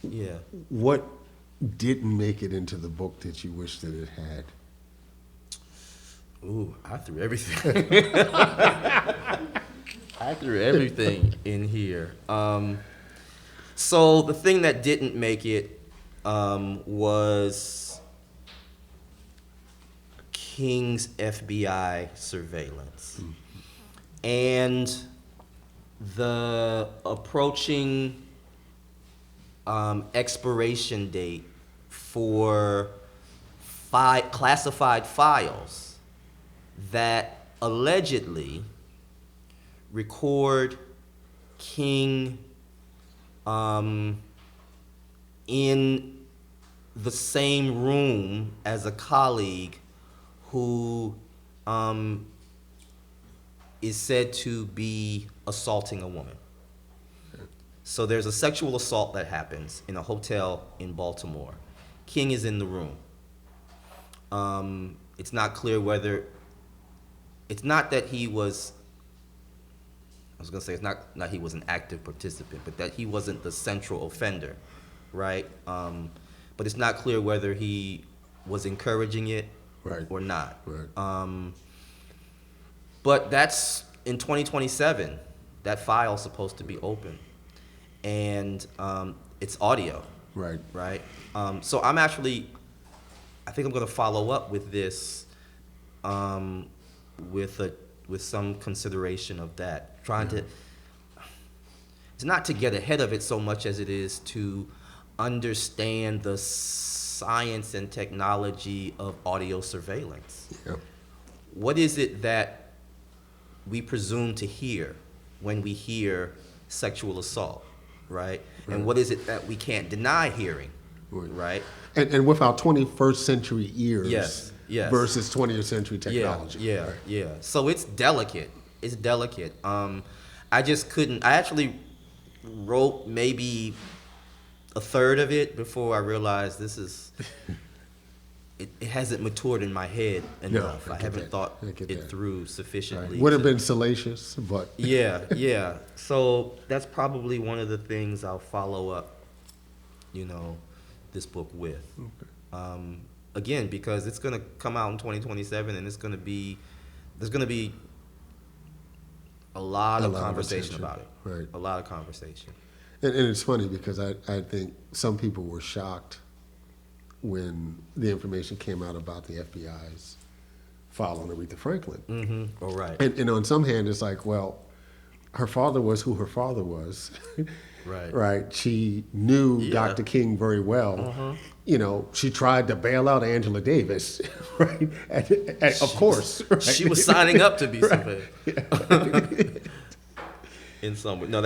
Yeah. What didn't make it into the book that you wish that it had? Ooh, I threw everything. I threw everything in here. So the thing that didn't make it was King's FBI surveillance and the approaching expiration date for classified files that allegedly record King in the same room as a colleague who is said to be assaulting a woman. So there's a sexual assault that happens in a hotel in Baltimore. King is in the room. It's not clear whether, it's not that he was, I was gonna say it's not that he was an active participant, but that he wasn't the central offender, right? But it's not clear whether he was encouraging it or not. Right. But that's in 2027. That file's supposed to be open, and it's audio. Right. Right. So I think I'm going to follow up with this, with some consideration of that. It's not to get ahead of it so much as it is to understand the science and technology of audio surveillance. Yep. What is it that we presume to hear when we hear sexual assault, right? And what is it that we can't deny hearing, right? And with our 21st century ears Yes. versus 20th century technology. Yeah. So it's delicate. I actually wrote maybe a third of it before I realized it hasn't matured in my head enough. I haven't thought it through sufficiently. Right. Would have been salacious, but yeah. So that's probably one of the things I'll follow up, this book with. Okay. Again, because it's gonna come out in 2027, and there's gonna be a lot of conversation about it. Right. A lot of conversation. And it's funny because I think some people were shocked when the information came out about the FBI's file on Aretha Franklin. Mm-hmm. All right. And on some hand, it's like, well, her father was who her father was. Right. Right. She knew Dr. King very well. She tried to bail out Angela Davis, right? Of course. Right? She was signing up to be somebody. Yeah. In some way. No,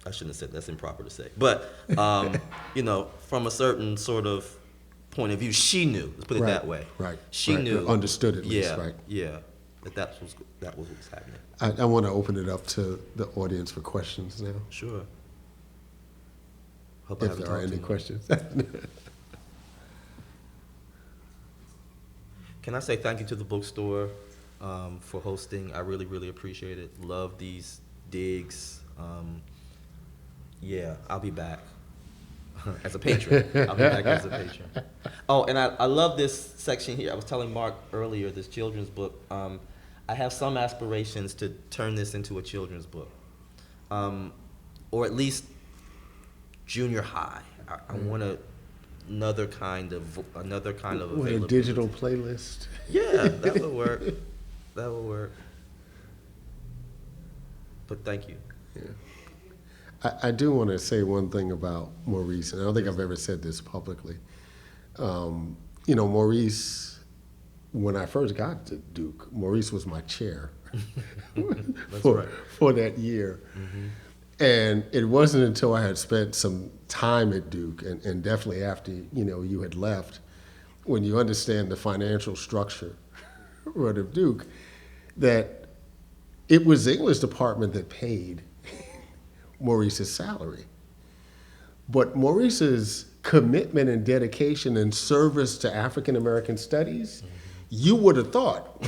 I shouldn't have said that's improper to say. But, from a certain sort of point of view, she knew. Let's put it that way. Right. She knew. Understood at least, right? Yeah. that was what was happening. I want to open it up to the audience for questions now, Sure. Hope I if haven't there are talked any too much. questions. Can I say thank you to the bookstore for hosting? I really, really appreciate it. Love these digs. Yeah, I'll be back as a patron. I'll be back as a patron. Oh, and I love this section here. I was telling Mark earlier, this children's book. I have some aspirations to turn this into a children's book, or at least junior high. I want another kind of With a availability. digital playlist. Yeah, that would work. That would work. But thank you. Yeah. I do want to say one thing about Maurice, and I don't think I've ever said this publicly. Maurice, when I first got to Duke, Maurice was my chair for that year. Mm-hmm. And it wasn't until I had spent some time at Duke, and definitely after you had left, when you understand the financial structure of Duke, that it was the English department that paid Maurice's salary. But Maurice's commitment and dedication and service to African American studies, you would have thought,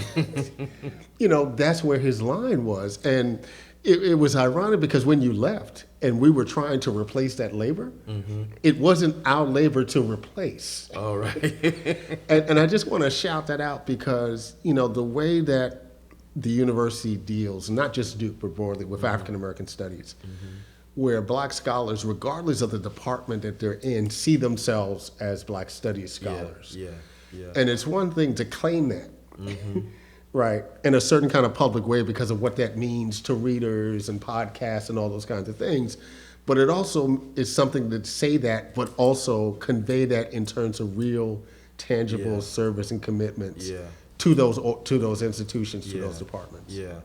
that's where his line was. And it was ironic because when you left and we were trying to replace that labor, it wasn't our labor to replace. All right. And I just want to shout that out because, the way that the university deals, not just Duke, but broadly with African American studies, where black scholars, regardless of the department that they're in, see themselves as black studies scholars. Yeah. And it's one thing to claim that, right, in a certain kind of public way because of what that means to readers and podcasts and all those kinds of things. But it also is something to say that, but also convey that in terms of real, tangible service and commitments to those institutions, to those departments. Yeah.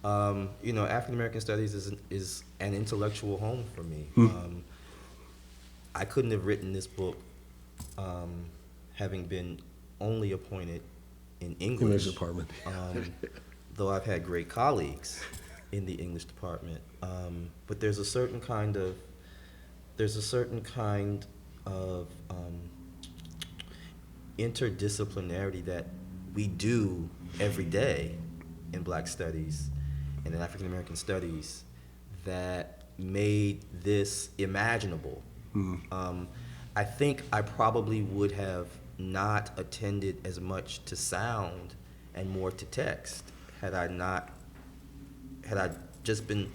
African American Studies is an intellectual home for me. I couldn't have written this book having been only appointed in English department. Though I've had great colleagues in the English department. But there's a certain kind of interdisciplinarity that we do every day in Black studies and in African American studies that made this imaginable. I think I probably would have not attended as much to sound and more to text had I just been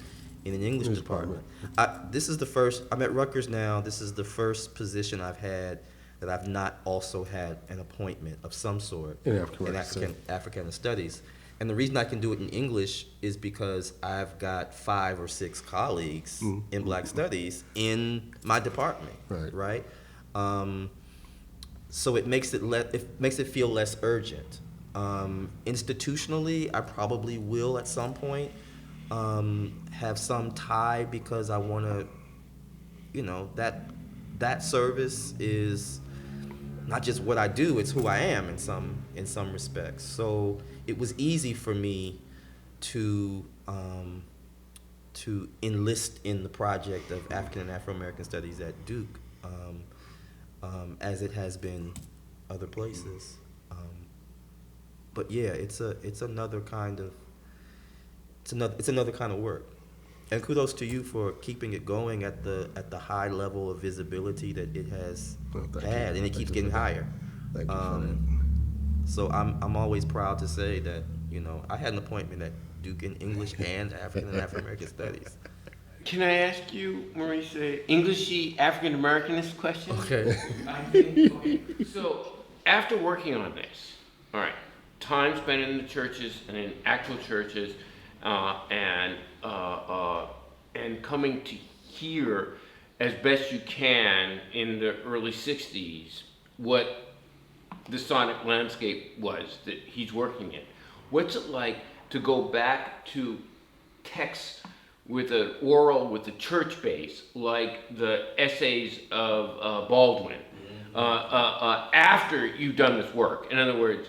in an English department. I'm at Rutgers now. This is the first position I've had that I've not also had an appointment of some sort in African Studies. And the reason I can do it in English is because I've got 5 or 6 colleagues in Black Studies in my department, right? So it makes it feel less urgent. Institutionally, I probably will at some point have some tie because I want to, that service is not just what I do; it's who I am in some respects. So it was easy for me to enlist in the project of African and Afro-American Studies at Duke, as it has been other places. But yeah, it's another kind of work. And kudos to you for keeping it going at the high level of visibility that it has had, and it keeps getting higher. Thank you for that. So I'm always proud to say that I had an appointment at Duke in English and African and African American Studies. Can I ask you, Maurice, Englishy African Americanist question? Okay. Okay. So after working on this, all right, time spent in the churches and in actual churches, and coming to hear as best you can in the early 60s what the sonic landscape was that he's working in. What's it like to go back to texts with an oral, with the church base, like the essays of Baldwin, after you've done this work? In other words,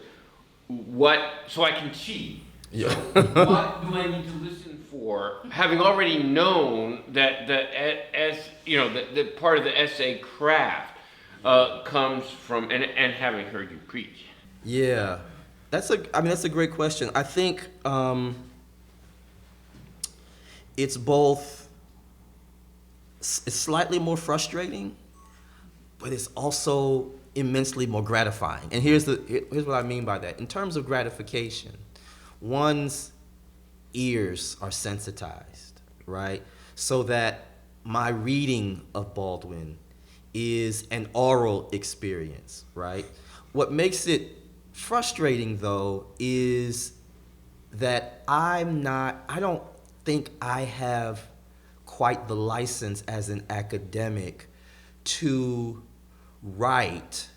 so I can see Yeah. What do I need to listen for, having already known that the part of the essay craft comes from, and having heard you preach? Yeah, that's a great question. I think it's both. It's slightly more frustrating, but it's also immensely more gratifying. And here's what I mean by that. In terms of gratification, one's ears are sensitized, right? So that my reading of Baldwin is an oral experience, right? What makes it frustrating, though, is that I don't think I have quite the license as an academic to write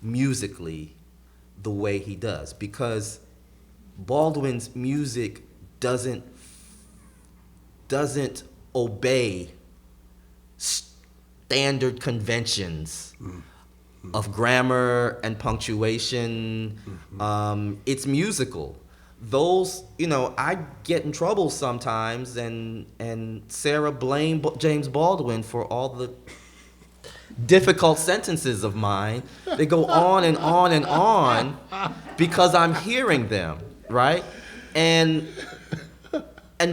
musically the way he does, because Baldwin's music doesn't obey standard conventions of grammar and punctuation. It's musical. Those, I get in trouble sometimes, and Sarah blamed James Baldwin for all the difficult sentences of mine. They go on and on and on because I'm hearing them, right? And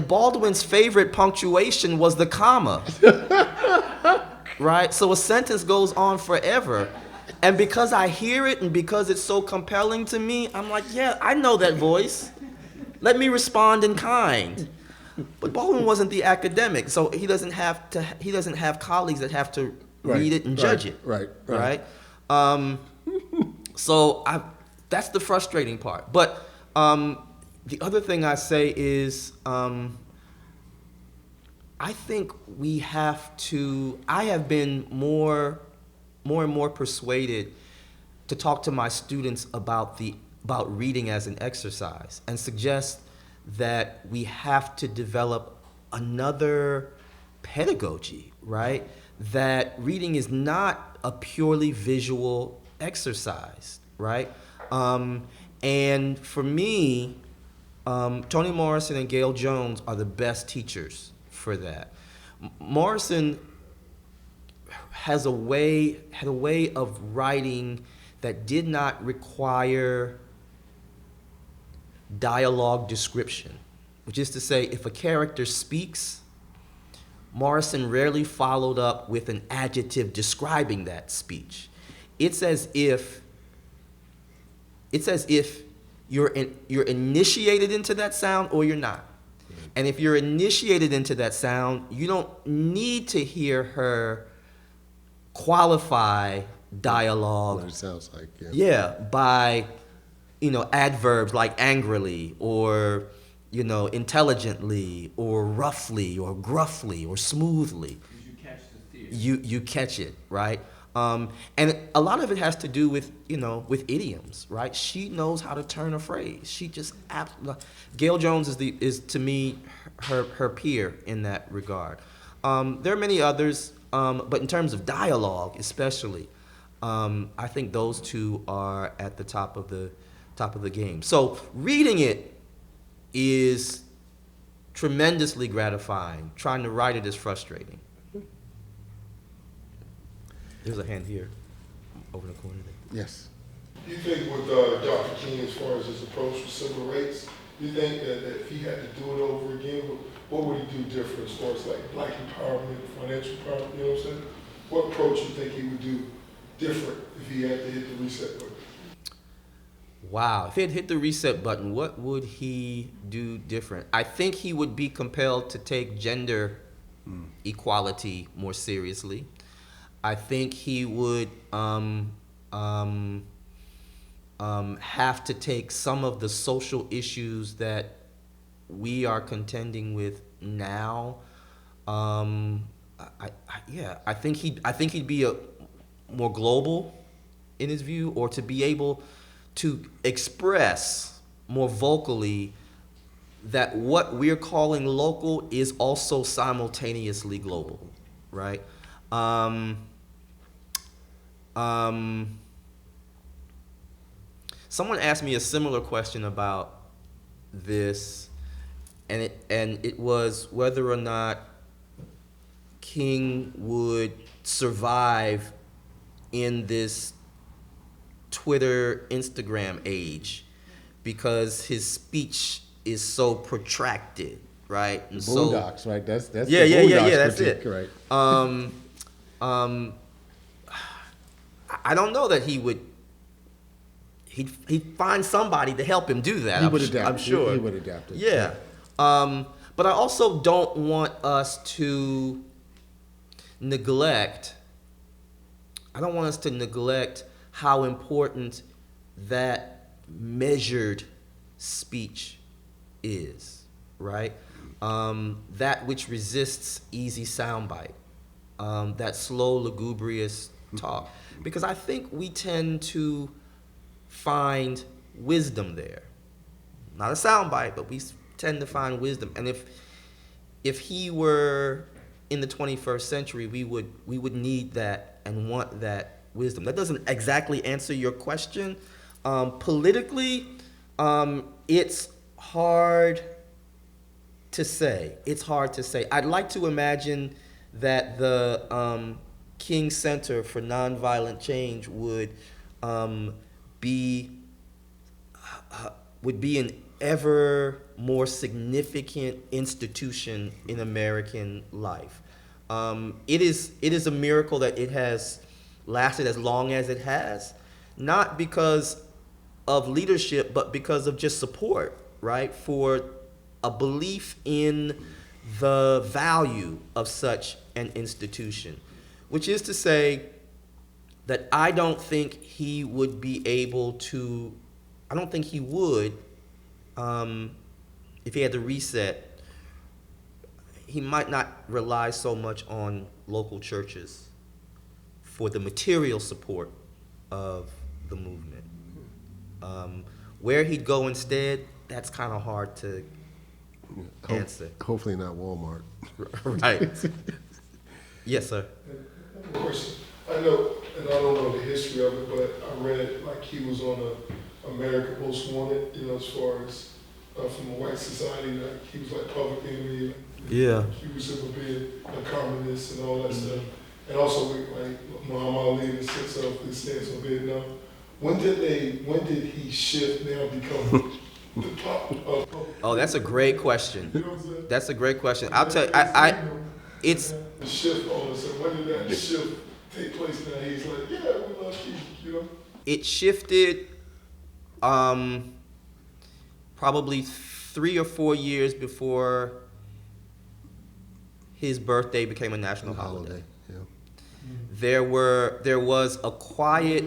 Baldwin's favorite punctuation was the comma, right? So a sentence goes on forever. And because I hear it and because it's so compelling to me, I'm like, yeah, I know that voice. Let me respond in kind. But Baldwin wasn't the academic, so he doesn't have colleagues that have to read it and judge it. Right. So that's the frustrating part. But the other thing I say is, I think I have been more and more persuaded to talk to my students about reading as an exercise, and suggest that we have to develop another pedagogy, right? That reading is not a purely visual exercise, right? And for me, Toni Morrison and Gale Jones are the best teachers for that. Morrison had a way of writing that did not require dialogue description, which is to say, if a character speaks, Morrison rarely followed up with an adjective describing that speech. It's as if you're initiated into that sound or you're not. And if you're initiated into that sound, you don't need to hear her qualify dialogue. What it sounds like, yeah. Yeah, by adverbs like angrily, or intelligently, or roughly, or gruffly, or smoothly. You catch the theory. You catch it, right? And a lot of it has to do with with idioms, right? She knows how to turn a phrase. She just Gale Jones is to me her peer in that regard. There are many others, but in terms of dialogue, especially, I think those two are at the top of the game. So reading it is tremendously gratifying. Trying to write it is frustrating. There's a hand here, over the corner there. Yes. You think with Dr. King, as far as his approach to civil rights, you think that if he had to do it over again, what would he do different as far as like black empowerment, financial empowerment, you know what I'm saying? What approach you think he would do different if he had to hit the reset button? Wow, if he had hit the reset button, what would he do different? I think he would be compelled to take gender equality more seriously. I think he would have to take some of the social issues that we are contending with now. I think he'd be a more global in his view, or to be able to express more vocally that what we're calling local is also simultaneously global, right? Someone asked me a similar question about this, and it was whether or not King would survive in this Twitter, Instagram age, because his speech is so protracted, right? And Boondocks, right? That's yeah, the yeah, yeah, Boondocks yeah. That's critique, it. Right? I don't know that he would. He'd find somebody to help him do that. He would adapt. I'm sure He would adapt it. Yeah. But I also don't want us to neglect. I don't want us to neglect how important that measured speech is, right? That which resists easy soundbite, that slow, lugubrious talk. Because I think we tend to find wisdom there. Not a soundbite, but we tend to find wisdom. And if he were in the 21st century, we would need that and want that wisdom. That doesn't exactly answer your question. Politically, it's hard to say. It's hard to say. I'd like to imagine that the King Center for Nonviolent Change would be an ever more significant institution in American life. It is a miracle that it has lasted as long as it has, not because of leadership, but because of just support, right? For a belief in the value of such an institution, which is to say that I don't think he would, if he had to reset, he might not rely so much on local churches for the material support of the movement. Where he'd go instead, that's kind of hard to answer. Hopefully not Walmart. Right. Yes, sir. Of course, I know, and I don't know the history of it, but I read like he was on a American Most Wanted, as far as from a white society, like he was like public enemy. Like, Yeah. He was for being a communist and all that stuff. And also with like Muhammad Ali and his stance on Vietnam. When did he shift now become the public? Oh, that's a great question. You know what I'm saying? That's a great question. I'll tell you, it's the shift all of a sudden. When did that shift take place? Now he's like, yeah, we love you. It shifted probably 3 or 4 years before his birthday became a national holiday. Yeah. There was a quiet.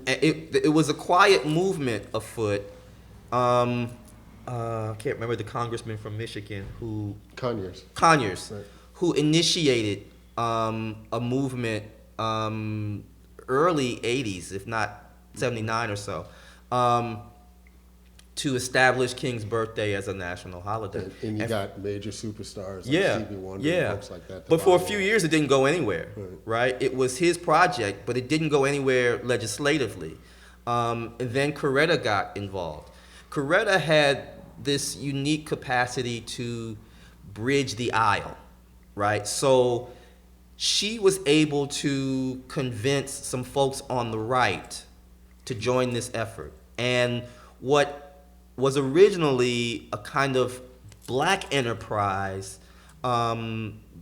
It was a quiet movement afoot. I can't remember the congressman from Michigan who Conyers. Conyers, Right. who initiated a movement early 80s, if not 79 or so, to establish King's birthday as a national holiday. And you got major superstars like Yeah, Stevie Wonder yeah. and folks like that. But for a few years, it didn't go anywhere, Right. right? It was his project, but it didn't go anywhere legislatively. And then Coretta got involved. Coretta had this unique capacity to bridge the aisle, right? So she was able to convince some folks on the right to join this effort. And what was originally a kind of black enterprise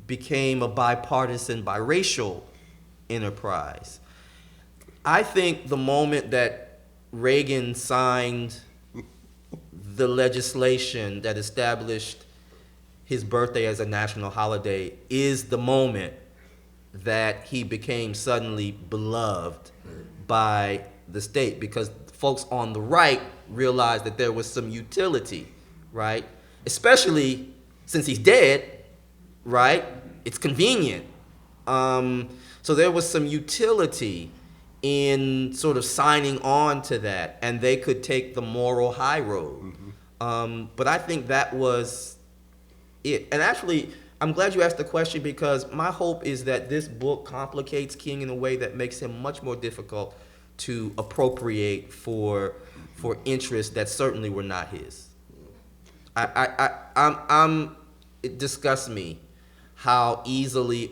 became a bipartisan, biracial enterprise. I think the moment that Reagan signed the legislation that established his birthday as a national holiday is the moment that he became suddenly beloved by the state, because folks on the right realized that there was some utility, right? Especially since he's dead, right? It's convenient. So there was some utility in sort of signing on to that, and they could take the moral high road. But I think that was it. And actually, I'm glad you asked the question, because my hope is that this book complicates King in a way that makes him much more difficult to appropriate for interests that certainly were not his. It disgusts me how easily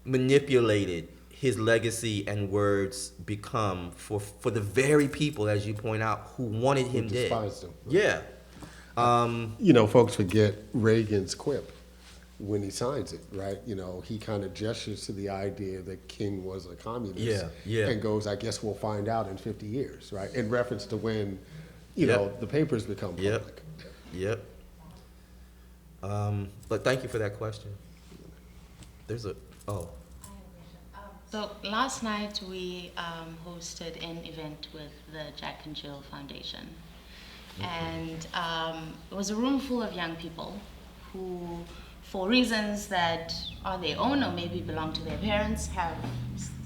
manipulated his legacy and words become for the very people, as you point out, who wanted him dead. Despised him. Yeah. Folks forget Reagan's quip when he signs it, right? He kind of gestures to the idea that King was a communist. Yeah. And goes, I guess we'll find out in 50 years, right? In reference to when, the papers become public. Yep. But thank you for that question. So last night we hosted an event with the Jack and Jill Foundation. And it was a room full of young people who, for reasons that are their own or maybe belong to their parents, have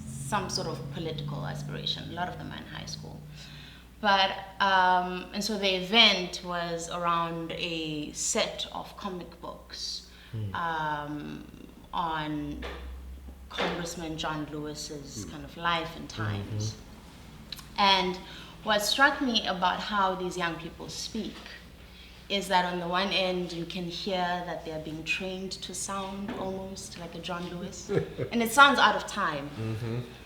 some sort of political aspiration. A lot of them are in high school. But, and so the event was around a set of comic books on Congressman John Lewis's kind of life and times. And what struck me about how these young people speak is that on the one end you can hear that they're being trained to sound almost like a John Lewis, and it sounds out of time.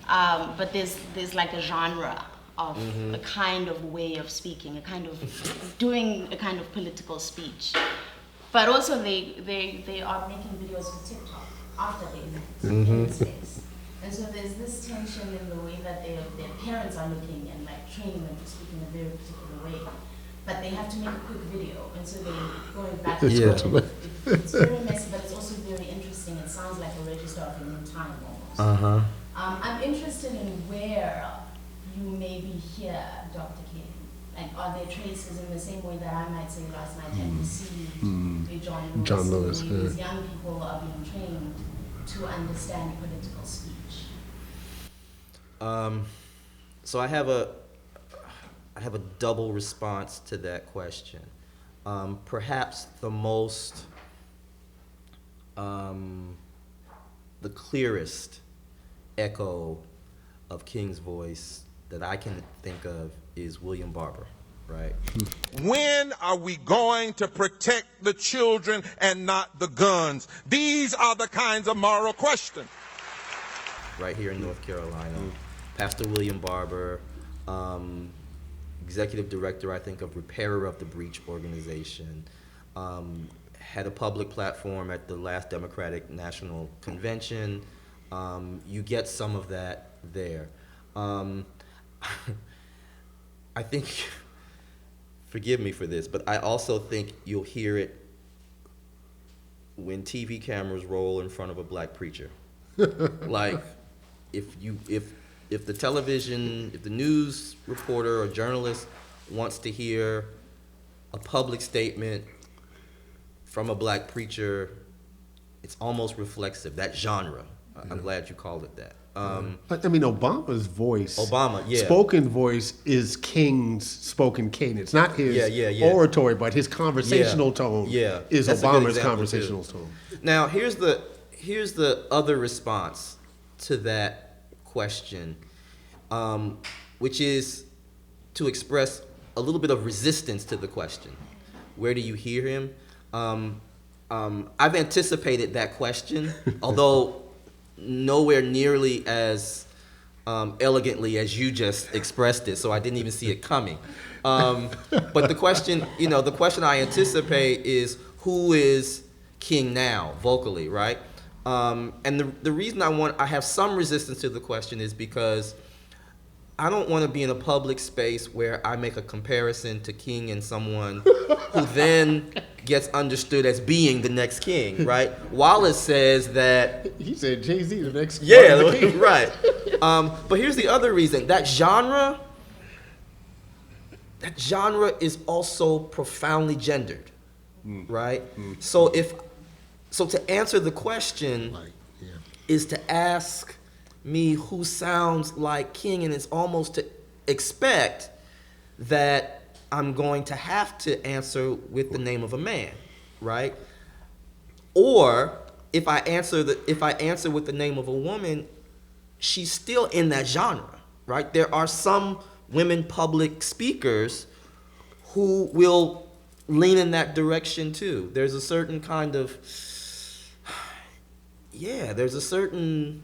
But there's like a genre of a kind of way of speaking, a kind of doing a kind of political speech. But also they are making videos for TikTok after the event in the States. And so there's this tension in the way that their parents are looking and like training them to speak in a very particular way. But they have to make a quick video, and so they're going back and forth. It's very messy, but it's also very interesting. It sounds like a register of a new time almost. I'm interested in where you maybe hear Dr. King. Like, are there traces in the same way that I might say last night I received the John Lewis? These young people are being trained to understand political speech. So I have a double response to that question. Perhaps the most, the clearest echo of King's voice that I can think of is William Barber, right? When are we going to protect the children and not the guns? These are the kinds of moral questions. Right here in North Carolina. Pastor William Barber, executive director, I think, of Repairer of the Breach organization, had a public platform at the last Democratic National Convention. You get some of that there. I think, forgive me for this, but I also think you'll hear it when TV cameras roll in front of a black preacher. Like, if the television, if the news reporter or journalist wants to hear a public statement from a black preacher, it's almost reflexive, that genre. I'm glad you called it that. But I mean, Obama's voice, spoken voice is King's spoken cadence, not his oratory, but his conversational tone is that's Obama's conversational tone. Now, here's the other response to that question, which is to express a little bit of resistance to the question. Where do you hear him? I've anticipated that question, although nowhere nearly as elegantly as you just expressed it, so I didn't even see it coming. But the question I anticipate is, who is King now, vocally, right? And the reason I have some resistance to the question is because I don't want to be in a public space where I make a comparison to King and someone who then gets understood as being the next king, right? Wallace says that... He said Jay-Z the next king. Yeah, right. But here's the other reason. That genre is also profoundly gendered, right? So to answer the question is to ask me who sounds like King, and it's almost to expect that I'm going to have to answer with the name of a man, right? Or if I answer with the name of a woman, she's still in that genre, right? There are some women public speakers who will lean in that direction too. There's a certain kind of, there's a certain,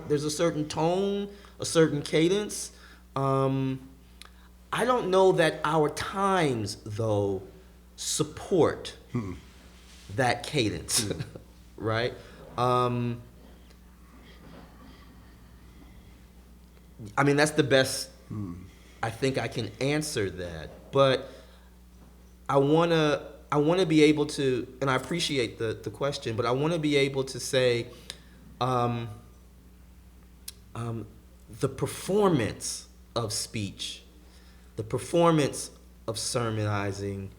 there's a certain tone, a certain cadence. I don't know that our times, though, support that cadence, right? I mean, that's the best I think I can answer that. But I wanna be able to, and I appreciate the question, but I wanna be able to say the performance of speech, the performance of sermonizing,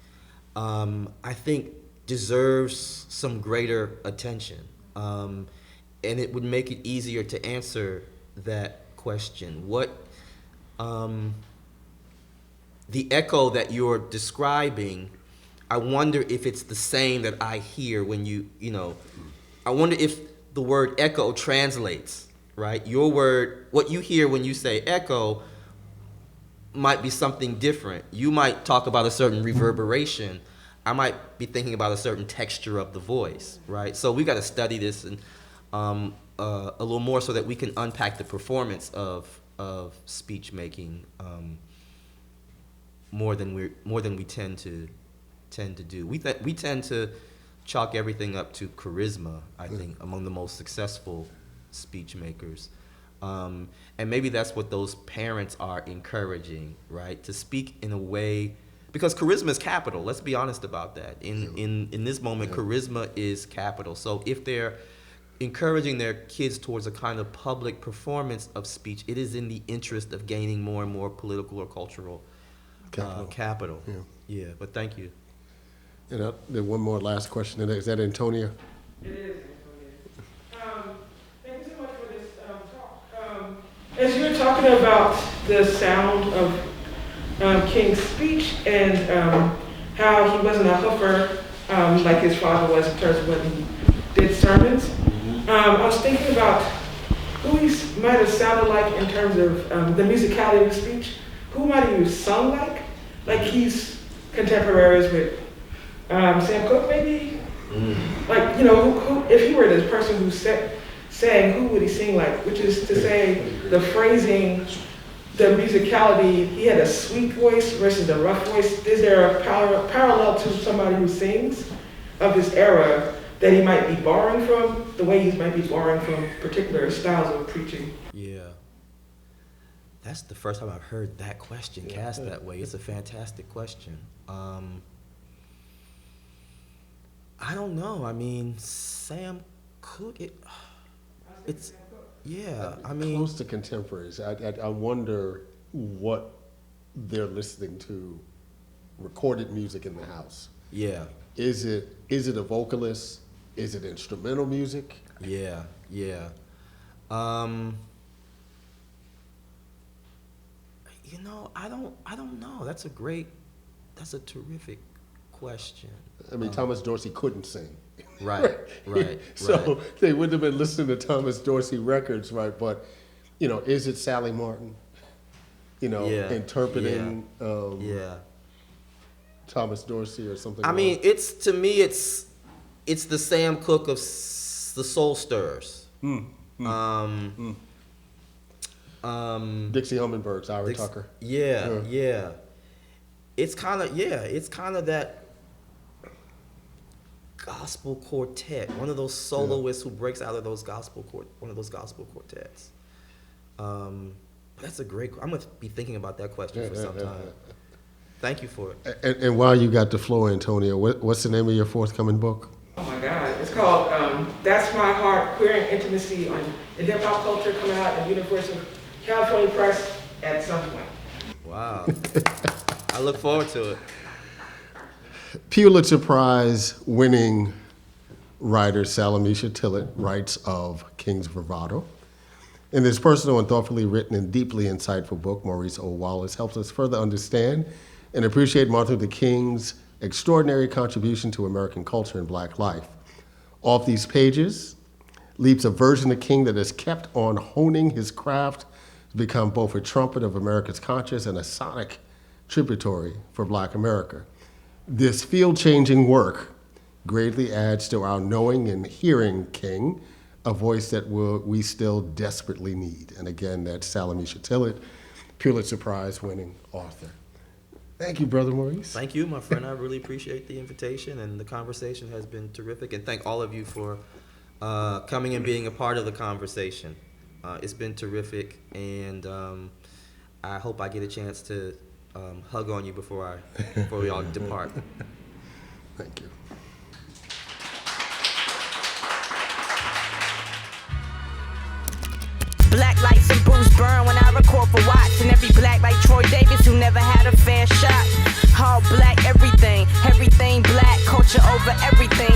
I think deserves some greater attention. And it would make it easier to answer that question. What, the echo that you're describing, I wonder if it's the same that I hear when I wonder if the word echo translates, right? Your word, what you hear when you say echo might be something different. You might talk about a certain reverberation. I might be thinking about a certain texture of the voice, right? So we got to study this and a little more so that we can unpack the performance of speech making more than we tend to do. We tend to chalk everything up to charisma, I think, among the most successful speech makers. And maybe that's what those parents are encouraging, right? To speak in a way, because charisma is capital. Let's be honest about that. In this moment, charisma is capital. So if they're encouraging their kids towards a kind of public performance of speech, it is in the interest of gaining more and more political or cultural capital. Yeah, but thank you. And then one more last question. Is that Antonia? It is, Antonia. Thank you so much for this talk. As you were talking about the sound of King's speech and how he wasn't a hoofer like his father was in terms of when he did sermons, I was thinking about who he might have sounded like in terms of the musicality of his speech. Who might he have sung like? Like he's contemporaries with Sam Cooke, maybe? Like, who, if he were this person who sang, who would he sing like? Which is to say, the phrasing, the musicality, he had a sweet voice versus a rough voice. Is there a parallel to somebody who sings of his era that he might be borrowing from, the way he might be borrowing from particular styles of preaching? Yeah. That's the first time I've heard that question cast that way. It's a fantastic question. I don't know. I mean, Sam Cooke, it's, yeah, I mean. Close to contemporaries. I wonder what they're listening to, recorded music in the house. Yeah. Is it a vocalist? Is it instrumental music? Yeah. I don't know. That's a terrific question. I mean, Thomas Dorsey couldn't sing. Right. So they wouldn't have been listening to Thomas Dorsey records, right? But, is it Sally Martin? Interpreting Thomas Dorsey or something. I mean, to me, it's the Sam Cooke of the Soul Stirrers. Dixie Hummingbirds, Ira Tucker. Yeah. It's kind of that gospel quartet, one of those soloists who breaks out of one of those gospel quartets. That's a great. I'm gonna be thinking about that question for some time. Thank you for it. And while you got the floor, Antonio, what's the name of your forthcoming book? Oh my God, it's called That's My Heart, Queer and Intimacy in Hip Hop Culture, coming out at University of California Press at some point. Wow. I look forward to it. Pulitzer Prize winning writer Salimishah Tillet writes of King's Vibrato. In this personal and thoughtfully written and deeply insightful book, Maurice O. Wallace helps us further understand and appreciate Martin Luther King's extraordinary contribution to American culture and Black life. Off these pages, Leaps a version of King that has kept on honing his craft to become both a trumpet of America's conscience and a sonic tributary for Black America. This field-changing work greatly adds to our knowing and hearing King, a voice that we still desperately need. And again, that's Salimishah Tillet, Pulitzer Prize winning author. Thank you, Brother Maurice. Thank you, my friend. I really appreciate the invitation, and the conversation has been terrific. And thank all of you for coming and being a part of the conversation. It's been terrific, and I hope I get a chance to hug on you before we all depart. Thank you. Black lights and Bruce burn when I record for Watts, and every black like Troy Davis who never had a fair shot. All black everything, everything black, culture over everything.